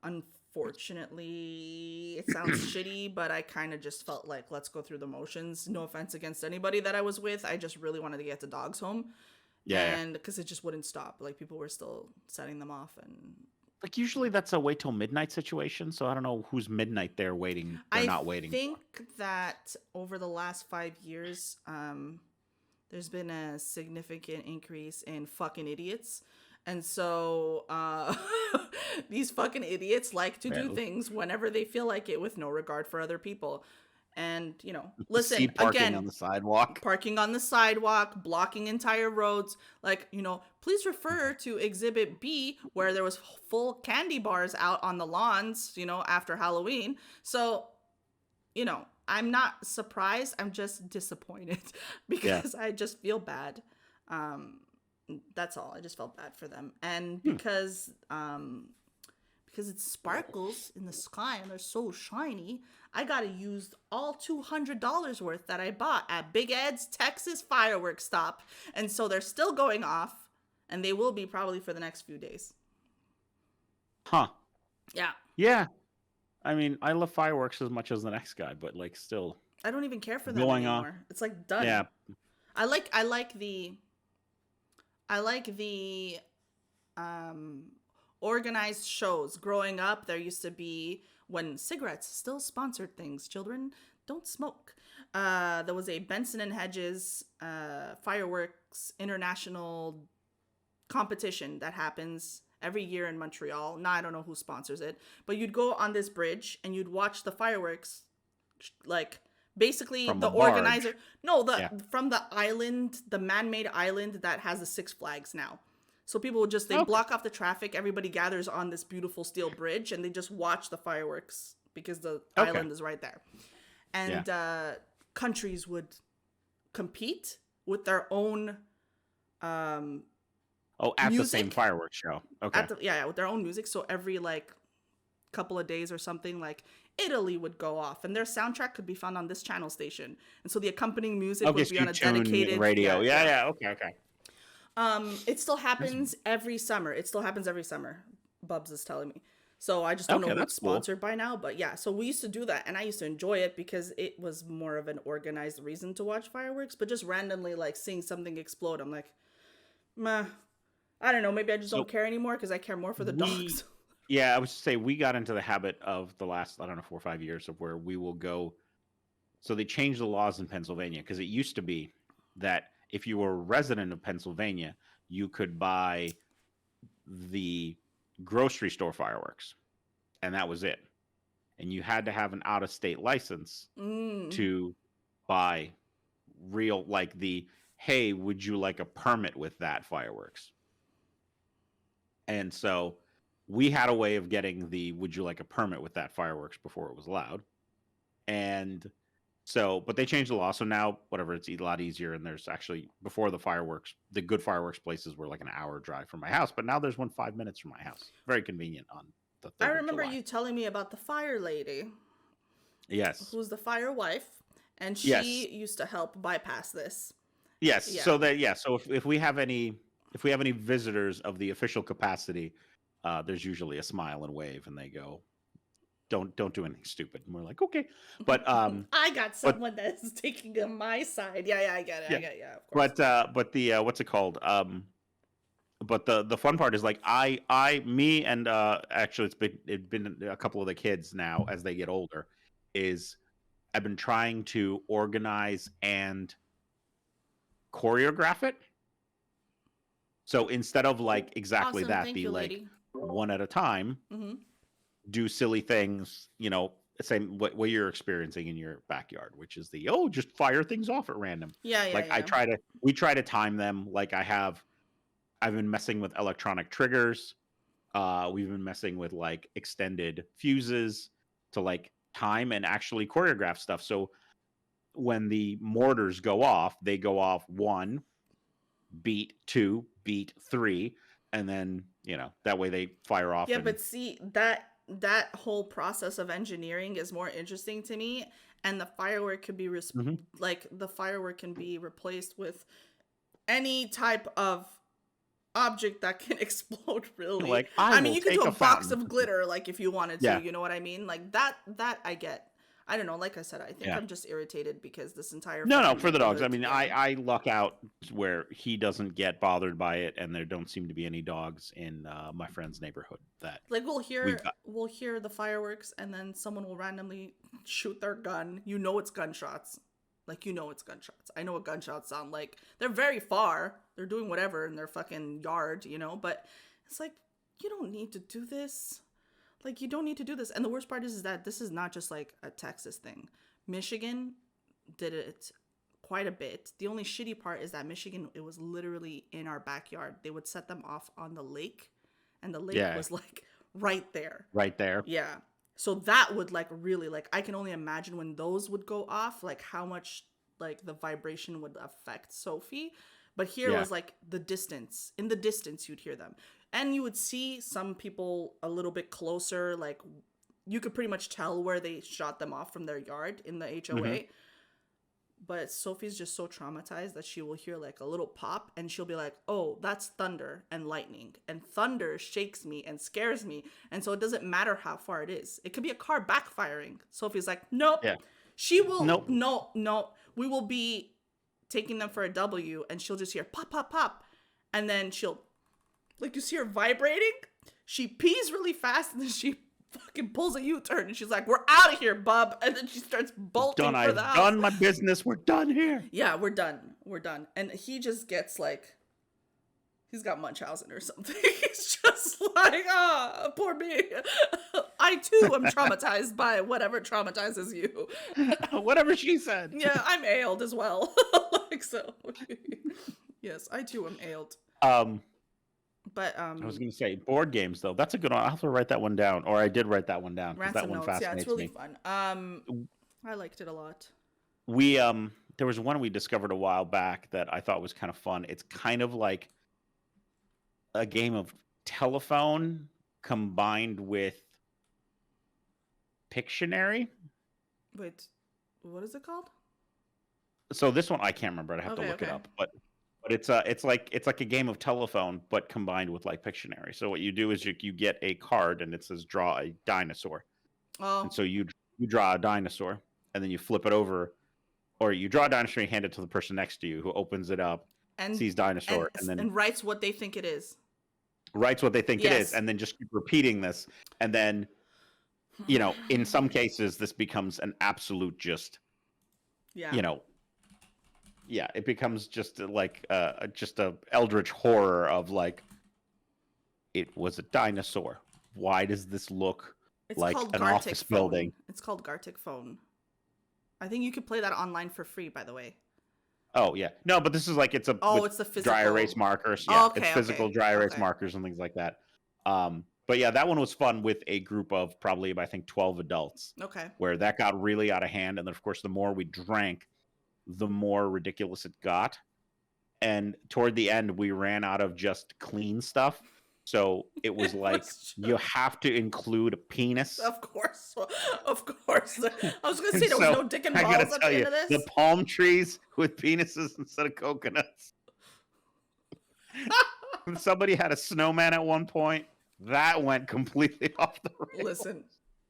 S2: unfortunately, it sounds shitty, but I kind of just felt like, let's go through the motions. No offense against anybody that I was with. I just really wanted to get the dogs home.
S1: Yeah.
S2: And because it just wouldn't stop. Like, people were still setting them off, and
S1: Like usually that's a wait till midnight situation. So I don't know who's midnight there waiting. They're not waiting.
S2: I think that over the last 5 years, there's been a significant increase in fucking idiots. And so these fucking idiots like to do things whenever they feel like it, with no regard for other people. And, listen,
S1: parking
S2: again,
S1: on the sidewalk.
S2: parking on the sidewalk, blocking entire roads. Like, please refer to Exhibit B, where there was full candy bars out on the lawns, after Halloween. So, I'm not surprised. I'm just disappointed because I just feel bad. That's all. I just felt bad for them. And because it sparkles in the sky and they're so shiny, I gotta use all $200 worth that I bought at Big Ed's Texas fireworks stop. And so they're still going off, and they will be probably for the next few days.
S1: Huh.
S2: Yeah.
S1: Yeah. I mean, I love fireworks as much as the next guy, but like still.
S2: I don't even care for them
S1: Going
S2: anymore.
S1: on.
S2: It's like done.
S1: Yeah.
S2: I like the organized shows. Growing up, there used to be, when cigarettes still sponsored things, children, don't smoke. There was a Benson and Hedges fireworks international competition that happens every year in Montreal. Now I don't know who sponsors it, but you'd go on this bridge and you'd watch the fireworks, like basically
S1: From
S2: the
S1: a barge.
S2: organizer. No, from the island, the man-made island that has the Six Flags now. So people would just, they block off the traffic. Everybody gathers on this beautiful steel bridge, and they just watch the fireworks because the island is right there. And countries would compete with their own
S1: at
S2: music.
S1: the same fireworks show. Okay.
S2: With their own music. So every like couple of days or something, like Italy would go off, and their soundtrack could be found on this channel station. And so the accompanying music would be on a dedicated
S1: radio. Okay.
S2: It still happens every summer. Bubs is telling me. So I just don't know what's sponsored by now. But yeah, so we used to do that, and I used to enjoy it because it was more of an organized reason to watch fireworks. But just randomly, like, seeing something explode, I'm like, meh. I don't know. Maybe I just don't care anymore because I care more for the dogs.
S1: Yeah, I would say we got into the habit of the last, 4 or 5 years of where we will go. So they changed the laws in Pennsylvania, because it used to be that if you were a resident of Pennsylvania, you could buy the grocery store fireworks, and that was it. And you had to have an out-of-state license to buy real, like hey, would you like a permit with that fireworks? And so we had a way of getting the would you like a permit with that fireworks before it was allowed. And so, but they changed the law. So now, whatever, it's a lot easier. And there's actually, before the good fireworks places were like an hour drive from my house. But now there's one 5 minutes from my house. Very convenient on the 3rd
S2: I remember
S1: of July.
S2: you telling me about the fire lady.
S1: Yes.
S2: Who's the fire wife. And she used to help bypass this.
S1: Yes.
S2: Yeah.
S1: So so if we have any visitors of the official capacity, there's usually a smile and wave, and they go, don't do anything stupid. And we're like, okay, but
S2: I got
S1: but
S2: someone that's taking on my side. Yeah, I get it.
S1: yeah,
S2: Yeah, of course.
S1: but the what's it called? But the fun part is like me and actually it's been a couple of the kids now as they get older is I've been trying to organize and choreograph it. So instead of like exactly
S2: Awesome.
S1: that,
S2: Thank
S1: be
S2: you,
S1: like
S2: lady.
S1: one at a time,
S2: Mm-hmm.
S1: do silly things, same what you're experiencing in your backyard, which is just fire things off at random. Like
S2: Yeah.
S1: we try to time them. Like I've been messing with electronic triggers. We've been messing with like extended fuses to like time and actually choreograph stuff. So when the mortars go off, they go off 1 beat, 2 beat, 3, and then that way they fire off.
S2: Yeah,
S1: And
S2: but see that whole process of engineering is more interesting to me, and the firework could be
S1: Mhm.
S2: like the firework can be replaced with any type of object that can explode, really.
S1: Like I
S2: I mean,
S1: will
S2: you could do
S1: take
S2: a
S1: a
S2: box
S1: fountain.
S2: of glitter, like, if you wanted to,
S1: Yeah,
S2: you know what I mean? Like that I get. I don't know, like I said, I think
S1: yeah.
S2: I'm just irritated because this entire
S1: No,
S2: fucking
S1: for the dogs. I
S2: neighborhood,
S1: mean,
S2: yeah.
S1: I luck out where he doesn't get bothered by it, and there don't seem to be any dogs in my friend's neighborhood that
S2: Like
S1: we've got.
S2: we'll hear the fireworks and then someone will randomly shoot their gun. You know it's gunshots. Like, you know it's gunshots. I know what gunshots sound like. They're very far. They're doing whatever in their fucking yard, but it's like, you don't need to do this. Like, you don't need to do this. And the worst part is that this is not just like a Texas thing. Michigan did it quite a bit. The only shitty part is that Michigan, it was literally in our backyard. They would set them off on the lake, and the lake
S1: Yeah,
S2: was like right there.
S1: right there.
S2: Yeah. So that would like really, like, I can only imagine when those would go off, like how much like the vibration would affect Sophie. But here
S1: Yeah,
S2: was like the distance. In the distance, you'd hear them. And you would see some people a little bit closer, like you could pretty much tell where they shot them off from their yard in the
S1: hmm
S2: HOA. But Sophie's just so traumatized that she will hear like a little pop and she'll be like, oh, that's thunder and lightning. And thunder shakes me and scares me. And so it doesn't matter how far it is. It could be a car backfiring. Sophie's like, nope.
S1: yeah.
S2: She will,
S1: Nope.
S2: no. We will be taking them for a W, and she'll just hear pop, pop, pop. And then she'll, like, you see her vibrating. She pees really fast and then she fucking pulls a U-turn and she's like, we're out of here, bub. And then she starts bolting
S1: Done.
S2: for the
S1: I've
S2: house.
S1: done my business. We're done here.
S2: Yeah, we're done. We're done. And he just gets like, he's got Munchausen or something. He's just like, poor me. I too am traumatized by whatever traumatizes you.
S1: Whatever she said.
S2: Yeah, I'm ailed as well. Like, so. Yes, I too am ailed. But
S1: I was going to say board games though. That's a good one. I'll have to write that one down, or I did write that one down because that
S2: ransom
S1: one
S2: notes. Yeah, it's
S1: fascinates
S2: really
S1: me.
S2: fun. I liked it a lot.
S1: We there was one we discovered a while back that I thought was kind of fun. It's kind of like a game of telephone combined with Pictionary.
S2: Wait, what is it called?
S1: So this one I can't remember. I have to look it
S2: Okay.
S1: up, but it's like a game of telephone, but combined with like Pictionary. So what you do is you get a card and it says draw a dinosaur,
S2: Oh,
S1: and so you draw a dinosaur, and then you flip it over, or you draw a dinosaur and hand it to the person next to you, who opens it up,
S2: and
S1: sees dinosaur, and then
S2: writes what they think it is.
S1: writes what they think it is,
S2: Yes.
S1: and then just keep repeating this, and then in some cases this becomes an absolute just
S2: Yeah.
S1: Yeah, it becomes just like just a eldritch horror of like, it was a dinosaur. Why does this look
S2: It's
S1: like
S2: called
S1: an
S2: Gartic
S1: office
S2: Phone.
S1: building?
S2: It's called Gartic Phone. I think you could play that online for free, by the way.
S1: Oh yeah, no, but this is like it's
S2: Oh,
S1: with
S2: it's the
S1: dry
S2: physical.
S1: erase markers.
S2: Oh,
S1: Yeah,
S2: okay,
S1: it's physical
S2: okay,
S1: dry erase
S2: okay.
S1: markers and things like that. But yeah, that one was fun with a group of probably I think 12 adults,
S2: Okay.
S1: where that got really out of hand, and then of course the more we drank, the more ridiculous it got. And toward the end, we ran out of just clean stuff. So it was like,
S2: was
S1: you have to include a penis.
S2: Of course. Of course. I was going to
S1: And
S2: say there was
S1: so
S2: no dick and
S1: I
S2: balls
S1: gotta
S2: at
S1: tell
S2: the
S1: you,
S2: end of
S1: the
S2: this.
S1: palm trees with penises instead of coconuts. Somebody had a snowman at one point. That went completely off the rails.
S2: Listen,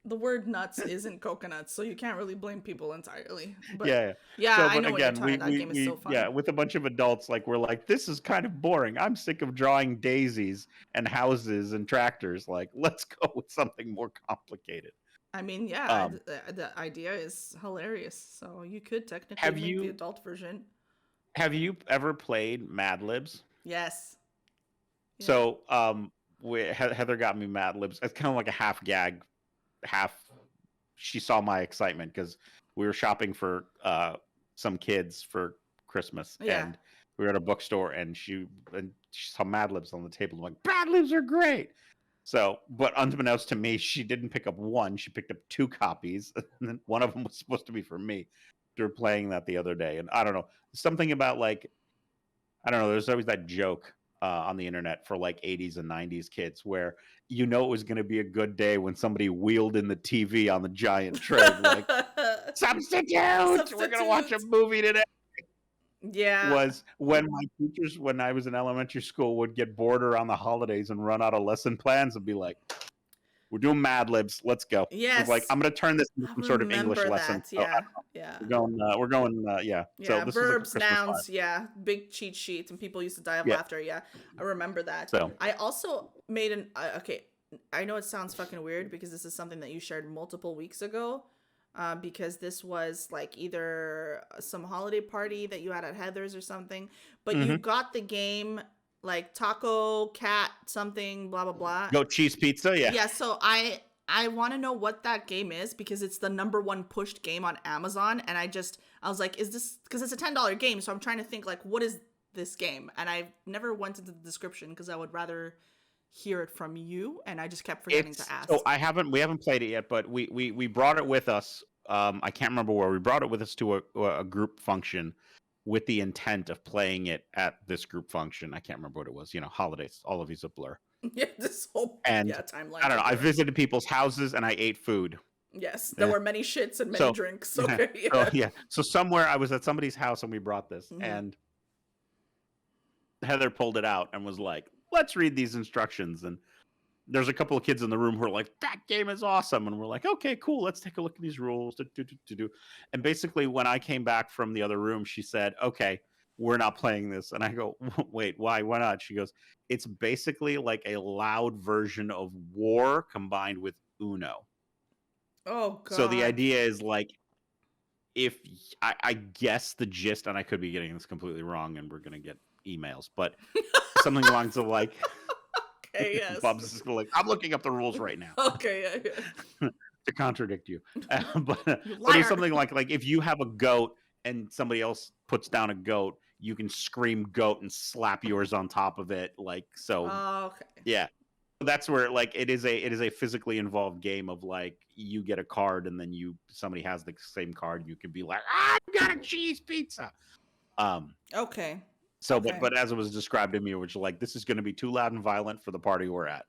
S2: the word nuts isn't coconuts, so you can't really blame people entirely. But
S1: Yeah.
S2: yeah,
S1: So,
S2: I
S1: but
S2: know what you're
S1: again,
S2: talking. That game is so
S1: yeah,
S2: fun.
S1: with a bunch of adults, like we're like, this is kind of boring. I'm sick of drawing daisies and houses and tractors. Like, let's go with something more complicated.
S2: I mean, yeah,
S1: Um,
S2: the idea is hilarious. So you could technically
S1: have
S2: make the
S1: you
S2: adult version.
S1: have you ever played Mad Libs?
S2: Yes. Yeah.
S1: So, Heather got me Mad Libs. It's kind of like a half gag, half. She saw my excitement because we were shopping for some kids for Christmas,
S2: Yeah.
S1: and we were at a bookstore, and she saw Mad Libs on the table. I'm like, Mad Libs are great. So, but unbeknownst to me, she didn't pick up one. She picked up two copies, and then one of them was supposed to be for me. We were playing that the other day, and I don't know, something about like, I don't know. There's always that joke on the internet for like 80s and 90s kids where it was going to be a good day when somebody wheeled in the TV on the giant tray, like, substitute! We're going to watch a
S2: Substitute.
S1: movie today.
S2: Yeah.
S1: Was when my teachers, when I was in elementary school, would get bored around the holidays and run out of lesson plans and be like, we're doing Mad Libs. Let's go. It was like,
S2: Yes.
S1: I'm going to turn this into
S2: I
S1: some sort of English
S2: remember
S1: lesson.
S2: that.
S1: So
S2: Yeah. Yeah.
S1: we're going, yeah. So
S2: Yeah.
S1: this was like a
S2: Verbs,
S1: Christmas vibe.
S2: nouns. Yeah. Big cheat sheets, and people used to die of
S1: Yeah.
S2: laughter. Yeah. I remember that.
S1: So,
S2: I also made okay. I know it sounds fucking weird because this is something that you shared multiple weeks ago. Because this was like either some holiday party that you had at Heather's or something, but you got the game like taco, cat, something, blah blah blah.
S1: goat cheese pizza. Yeah.
S2: Yeah, so I want to know what that game is because it's the number one pushed game on Amazon, and I was like, is this because it's a $10 game? So I'm trying to think like, what is this game? And I never went into the description because I would rather hear it from you, and I just kept forgetting to ask.
S1: So we haven't played it yet, but we brought it with us. I can't remember where we brought it with us to a group function with the intent of playing it at this group function. I can't remember what it was. Holidays. All of these a blur.
S2: Yeah, this whole
S1: And
S2: timeline.
S1: I don't know. I visited people's houses and I ate food.
S2: Yes, there were many shits and many
S1: So,
S2: drinks. Okay, yeah.
S1: So, yeah. So somewhere I was at somebody's house and we brought this, and Heather pulled it out and was like, let's read these instructions. And there's a couple of kids in the room who are like, that game is awesome. And we're like, okay, cool. Let's take a look at these rules. And basically, when I came back from the other room, she said, okay, we're not playing this. And I go, wait, why? Why not? She goes, it's basically like a loud version of War combined with Uno.
S2: Oh, God.
S1: So the idea is like, if I guess the gist, and I could be getting this completely wrong and we're going to get emails, but something along the like,
S2: okay, yes.
S1: Bob's just like, I'm looking up the rules right now.
S2: Okay, yeah.
S1: To contradict you. But it's something like if you have a goat and somebody else puts down a goat, you can scream goat and slap yours on top of it. Like, so,
S2: okay.
S1: Yeah. That's where like it is a physically involved game of like you get a card and then somebody has the same card, you can be like, I got a cheese pizza.
S2: Okay.
S1: So
S2: Okay.
S1: but as it was described to me, which like this is going to be too loud and violent for the party we're at.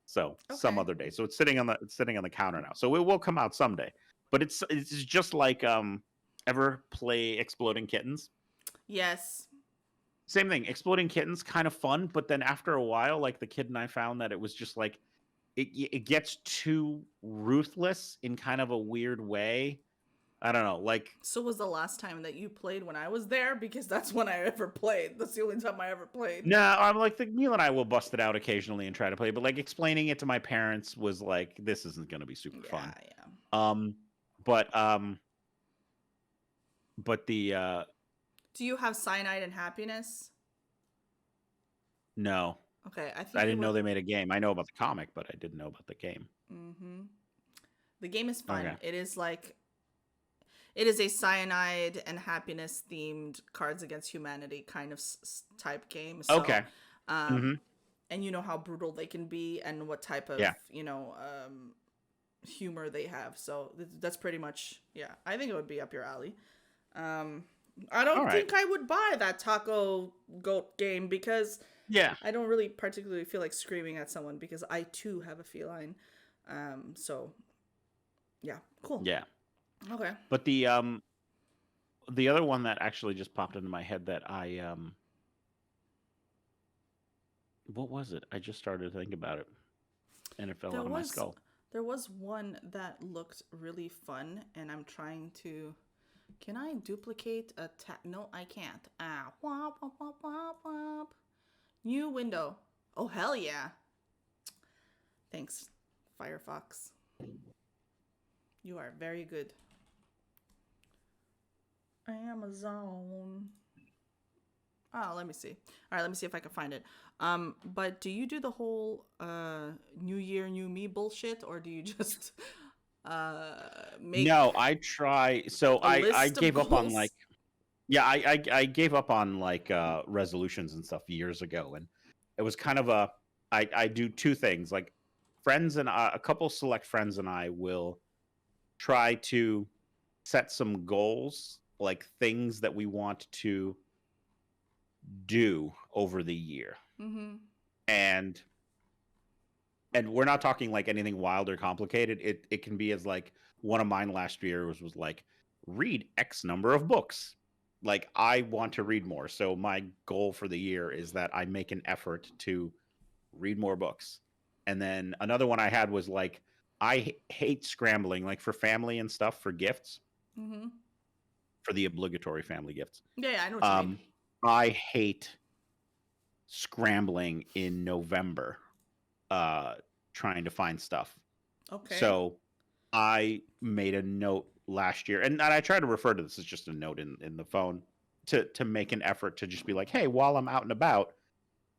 S1: So some other day. So it's sitting on the counter now. So it will come out someday. But it's just like ever play Exploding Kittens?
S2: Yes.
S1: Same thing. Exploding Kittens, kind of fun, but then after a while, like the kid and I found that it was just like it gets too ruthless in kind of a weird way. I don't know. Like,
S2: so was the last time that you played when I was there? Because that's when I ever played. That's the only time I ever played.
S1: No, I'm like Neil and I will bust it out occasionally and try to play, but like explaining it to my parents was like, this isn't going to be super fun.
S2: Yeah.
S1: But the
S2: do you have Cyanide and Happiness?
S1: No.
S2: Okay, I
S1: didn't know they made a game. I know about the comic, but I didn't know about the game.
S2: Mm-hmm. The game is fun.
S1: Okay.
S2: It is a Cyanide and Happiness themed Cards Against Humanity kind of type game. So,
S1: okay.
S2: And you know how brutal they can be and what type of humor they have. So that's pretty much I think it would be up your alley. I don't think I would buy that taco goat game because I don't really particularly feel like screaming at someone because I too have a feline. So yeah, cool.
S1: Yeah.
S2: Okay.
S1: But the other one that actually just popped into my head that I what was it? I just started to think about it and it fell out of my skull.
S2: There was one that looked really fun, and I'm trying to. Can I duplicate a tab? No, I can't. Ah, wop, wop, wop, wop, wop. New window. Oh, hell yeah. Thanks, Firefox. You are very good. Amazon. Oh, let me see. All right, let me see if I can find it. But do you do the whole New Year, New Me bullshit, or do you just uh make
S1: No, I try. So
S2: a
S1: I
S2: list of
S1: gave up on like,
S2: goals?
S1: yeah, I gave up on like resolutions and stuff years ago, and it was kind of a, I do two things. Like friends and a couple select friends and I will try to set some goals, like things that we want to do over the year.
S2: Mm-hmm.
S1: And we're not talking like anything wild or complicated. It can be as like, one of mine last year was like, read X number of books. Like I want to read more. So my goal for the year is that I make an effort to read more books. And then another one I had was like, I hate scrambling, like for family and stuff, for gifts,
S2: Mm-hmm.
S1: for the obligatory family gifts.
S2: Yeah, yeah, I know what you mean.
S1: Um, I hate scrambling in November, uh, trying to find stuff.
S2: Okay.
S1: So I made a note last year, and I try to refer to this as just a note in the phone, to make an effort to just be like, hey, while I'm out and about,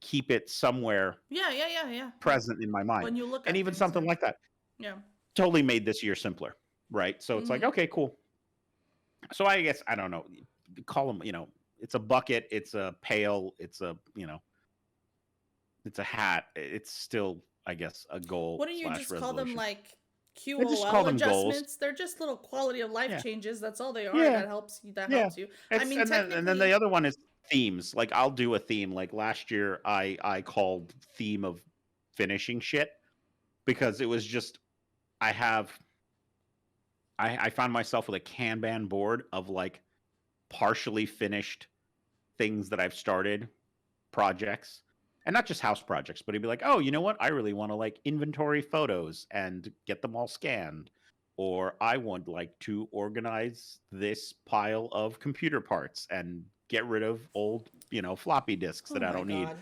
S1: keep it somewhere
S2: Yeah, yeah, yeah, yeah, yeah.
S1: present in my mind.
S2: When you look
S1: And
S2: at
S1: even
S2: things, yeah.
S1: something like that
S2: Yeah.
S1: totally made this year simpler, right? So it's like,
S2: Mm-hmm.
S1: okay, cool. So I guess, I don't know, call them, it's a bucket, it's a pail, it's a, it's a hat. It's still, I guess, a goal
S2: Wouldn't you
S1: slash
S2: just call them
S1: resolution.
S2: like
S1: I just call
S2: QOL
S1: them goals.
S2: adjustments? They're just little quality of life
S1: Yeah.
S2: changes. That's all they are.
S1: Yeah.
S2: That helps you. That
S1: Yeah.
S2: helps you. I
S1: It's
S2: mean,
S1: and then the
S2: technically,
S1: other one is themes. Like I'll do a theme. Like last year I called theme of finishing shit, because it was just, I have I found myself with a Kanban board of like partially finished things that I've started, projects. And not just house projects, but he'd be like, oh, you know what? I really want to like inventory photos and get them all scanned. Or I would like to organize this pile of computer parts and get rid of old, floppy disks
S2: oh
S1: that I
S2: my
S1: don't need.
S2: god,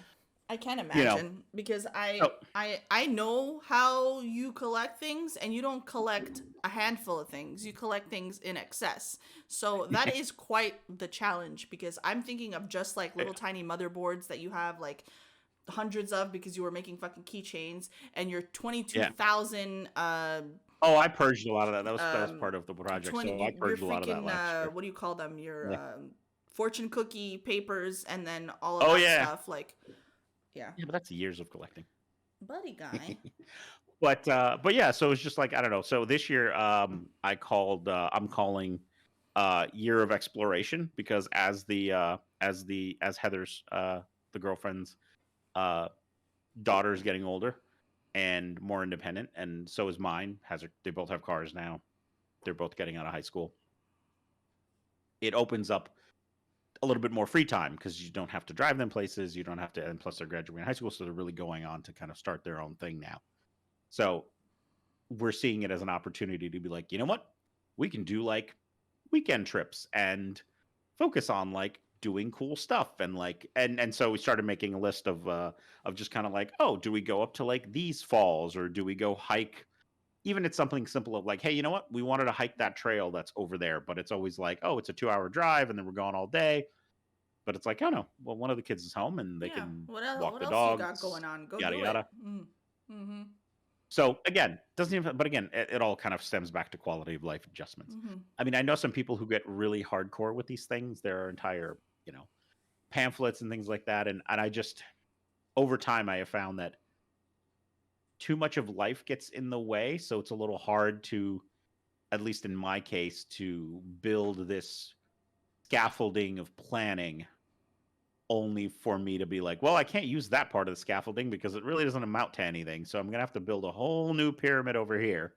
S2: I can't
S1: You know,
S2: imagine because
S1: so
S2: I know how you collect things, and you don't collect a handful of things. You collect things in excess. So that is quite the challenge, because I'm thinking of just like little tiny motherboards that you have like hundreds of because you were making fucking keychains, and your
S1: yeah.
S2: 22,000
S1: Oh, I purged a lot of that. That was
S2: um
S1: part of the project.
S2: 20
S1: So I
S2: your
S1: purged a lot of that
S2: freaking
S1: last year.
S2: what do you call them, your
S1: Yeah.
S2: fortune cookie papers, and then all of
S1: Oh
S2: that
S1: yeah.
S2: stuff, like, yeah,
S1: Yeah, but that's years of collecting.
S2: buddy guy.
S1: But yeah, so it's just like, I don't know. So this year, I'm calling year of exploration, because as Heather's, the girlfriend's, uh daughter's getting older and more independent, and so is mine. They both have cars now. They're both getting out of high school. It opens up a little bit more free time, because you don't have to drive them places. You don't have to, and plus they're graduating high school, so they're really going on to kind of start their own thing now. So we're seeing it as an opportunity to be like, you know what? We can do like weekend trips and focus on like doing cool stuff, and like, and so we started making a list of just kind of like, oh, do we go up to like these falls, or do we go hike? Even it's something simple of like, hey, you know what? We wanted to hike that trail that's over there, but it's always like, oh, it's a 2-hour drive, and then we're gone all day. But it's like, oh no, well, one of the kids is home and they
S2: Yeah,
S1: can
S2: what else,
S1: walk
S2: what
S1: the
S2: else you got
S1: dogs,
S2: going on? Go
S1: yada
S2: do it.
S1: yada.
S2: Mm-hmm.
S1: So again, doesn't even, but again, it all kind of stems back to quality of life adjustments.
S2: Mm-hmm.
S1: I mean, I know some people who get really hardcore with these things. There are entire, pamphlets and things like that. And I just, over time, I have found that too much of life gets in the way. So it's a little hard to, at least in my case, to build this scaffolding of planning, only for me to be like, well, I can't use that part of the scaffolding because it really doesn't amount to anything. So I'm going to have to build a whole new pyramid over here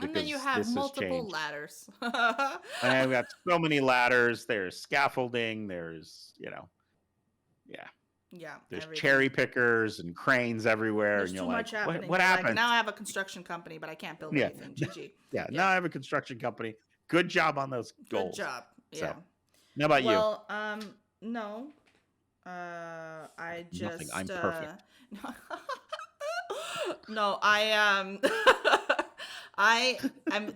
S2: And then you
S1: because
S2: have
S1: this has
S2: multiple
S1: changed.
S2: ladders.
S1: And I've got so many ladders. There's scaffolding. There's, yeah.
S2: Yeah,
S1: There's
S2: everything.
S1: cherry pickers and cranes everywhere,
S2: There's
S1: and you're
S2: too
S1: like,
S2: much happening.
S1: what
S2: You're like,
S1: happened?
S2: now I have a construction company, but I can't build
S1: Yeah,
S2: anything. GG.
S1: yeah. Now
S2: Yeah.
S1: I have a construction company. Good job on those
S2: Good
S1: goals.
S2: job. Yeah.
S1: So, how about you?
S2: Well, no. I
S1: Nothing. I'm
S2: just
S1: perfect.
S2: no, I I am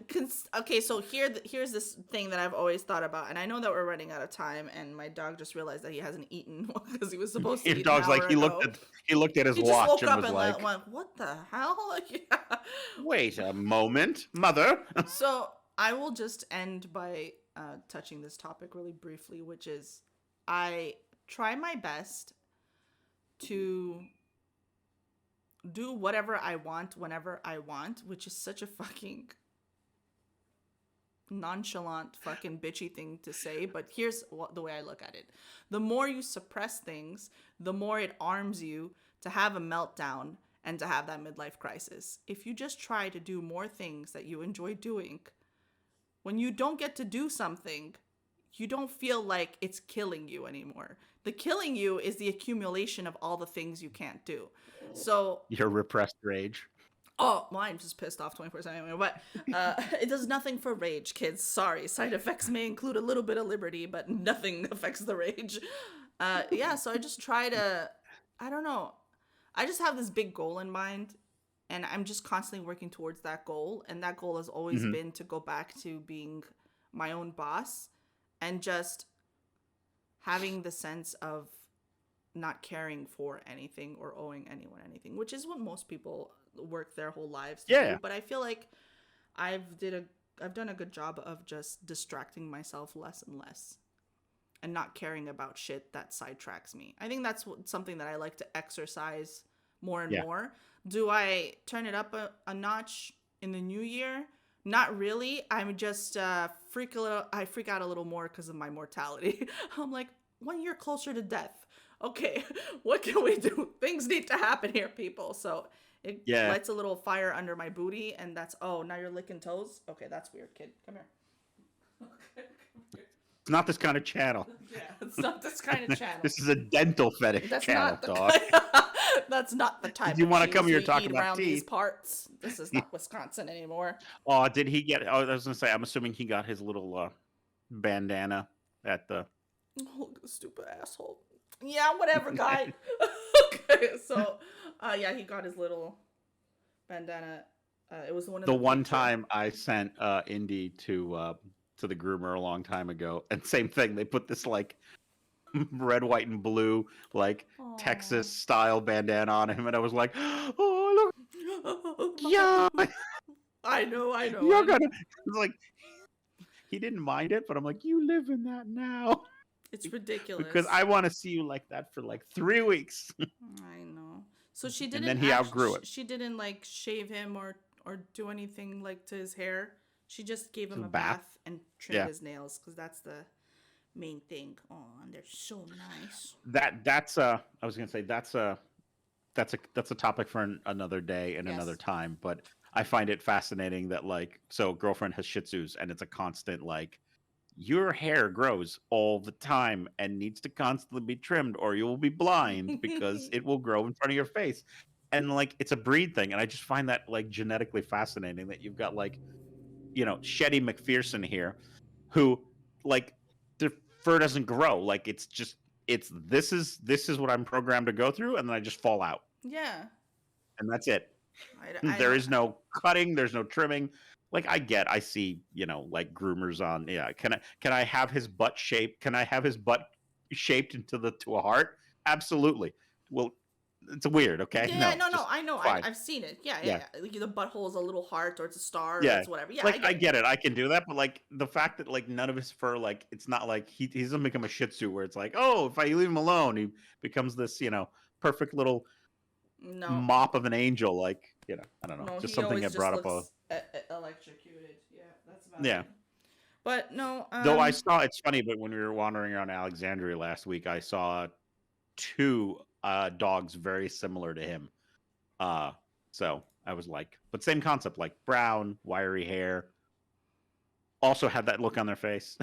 S2: okay, so here's this thing that I've always thought about, and I know that we're running out of time, and my dog just realized that he hasn't eaten because he was supposed to
S1: Your
S2: eat an
S1: dog's like
S2: hour ago.
S1: he looked at his
S2: He just
S1: watch
S2: woke
S1: and
S2: up
S1: was
S2: and
S1: like,
S2: went, "What the hell?" Yeah.
S1: "Wait a moment, mother."
S2: So I will just end by touching this topic really briefly, which is I try my best to do whatever I want whenever I want, which is such a fucking nonchalant, fucking bitchy thing to say. But here's the way I look at it: the more you suppress things, the more it arms you to have a meltdown and to have that midlife crisis. If you just try to do more things that you enjoy doing, when you don't get to do something, you don't feel like it's killing you anymore. The killing you is the accumulation of all the things you can't do. So,
S1: Your repressed rage.
S2: oh, well, I'm just pissed off 24/7 anyway, but it does nothing for rage, kids. Sorry. Side effects may include a little bit of liberty, but nothing affects the rage. Yeah, so I just try to, I don't know. I just have this big goal in mind, and I'm just constantly working towards that goal. And that goal has always
S1: Hmm.
S2: been to go back to being my own boss and just having the sense of not caring for anything or owing anyone anything, which is what most people work their whole lives to
S1: Yeah,
S2: do. But I feel like I've done a good job of just distracting myself less and less and not caring about shit that sidetracks me. I think that's something that I like to exercise more and
S1: yeah.
S2: more. Do I turn it up a notch in the new year? Not really. I'm just I freak out a little more because of my mortality. I'm like 1 year closer to death. Okay, what can we do? Things need to happen here, people. So it
S1: Yeah.
S2: lights a little fire under my booty, and that's, oh, now you're licking toes. Okay, that's weird, kid. Come here. Okay, come here.
S1: It's not this kind of channel.
S2: Yeah, it's not this kind of channel.
S1: This is a dental fetish
S2: That's
S1: channel,
S2: not the
S1: dog.
S2: that's not the
S1: If
S2: type
S1: you
S2: of
S1: want to come
S2: cheese
S1: here
S2: we
S1: talking
S2: eat
S1: about
S2: around these
S1: teeth.
S2: parts. This is not Wisconsin anymore.
S1: Oh, did he get? Oh, I was gonna say. I'm assuming he got his little bandana at the.
S2: Oh, stupid asshole. Yeah, whatever, guy. Okay, so, yeah, he got his little bandana. It was one of
S1: The
S2: the
S1: one
S2: picture.
S1: time I sent Indy to the groomer a long time ago, and same thing. They put this like red, white, and blue like
S2: Aw.
S1: Texas style bandana on him, and I was like, oh look, yeah,
S2: I know.
S1: you're gonna. It's like he didn't mind it, but I'm like, you live in that now.
S2: It's
S1: Because
S2: ridiculous.
S1: I want to see you like that for like 3 weeks.
S2: I know. So she
S1: And
S2: didn't
S1: then he outgrew it.
S2: she didn't like shave him or do anything like to his hair. She just gave him
S1: To
S2: a
S1: bath.
S2: bath and trimmed
S1: Yeah.
S2: his nails because that's the main thing. Oh, and they're so nice.
S1: That's I was gonna say that's a topic for another day and another
S2: Yes.
S1: time. But I find it fascinating that like so girlfriend has Shih Tzus and it's a constant like your hair grows all the time and needs to constantly be trimmed or you will be blind because it will grow in front of your face. And like it's a breed thing, and I just find that like genetically fascinating that you've got like Shetty McPherson here, who like the fur doesn't grow. Like it's just this is what I'm programmed to go through, and then I just fall out,
S2: Yeah.
S1: and that's it.
S2: I
S1: There
S2: don't.
S1: is no cutting. There's no trimming. Like I see like groomers on. Yeah, can I have his butt shaped? Can I have his butt shaped to a heart? Absolutely. Well, it's weird. Okay,
S2: Yeah,
S1: no,
S2: no,
S1: just
S2: I know.
S1: fine.
S2: I've seen it. Yeah,
S1: Yeah.
S2: yeah. Like the butthole is a little heart or it's a star or
S1: Yeah.
S2: it's whatever. Yeah, I
S1: Like
S2: get
S1: I
S2: it.
S1: get it. I can do that, but like the fact that like none of his fur, like it's not like he doesn't become a Shih Tzu where it's like, oh, if I leave him alone, he becomes this, perfect little
S2: No,
S1: mop of an angel. Like, I don't know.
S2: no,
S1: Just
S2: he
S1: something
S2: always
S1: that
S2: just
S1: brought up a
S2: looks electrocuted. Yeah, that's about
S1: yeah.
S2: it. But no,
S1: Though I saw it's funny, but when we were wandering around Alexandria last week, I saw two dogs very similar to him. So I was like, but same concept, like brown, wiry hair. Also had that look on their face.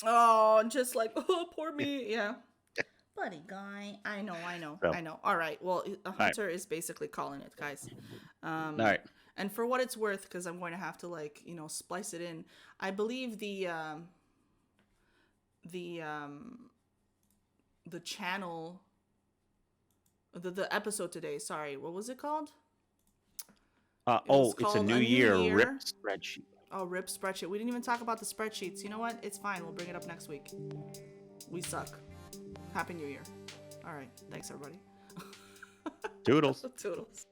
S2: oh, just like, oh, poor me. Yeah. Buddy guy. I know.
S1: So,
S2: All right. Well, a
S1: all right,
S2: hunter is basically calling it, guys.
S1: all right.
S2: And for what it's worth, because I'm going to have to splice it in. I believe the channel, the episode today. Sorry, what was it called? It was
S1: It's a
S2: called
S1: new year rip spreadsheet.
S2: Oh, rip spreadsheet. We didn't even talk about the spreadsheets. You know what? It's fine. We'll bring it up next week. We suck. Happy New Year. All right. Thanks, everybody.
S1: Doodles.
S2: Toodles.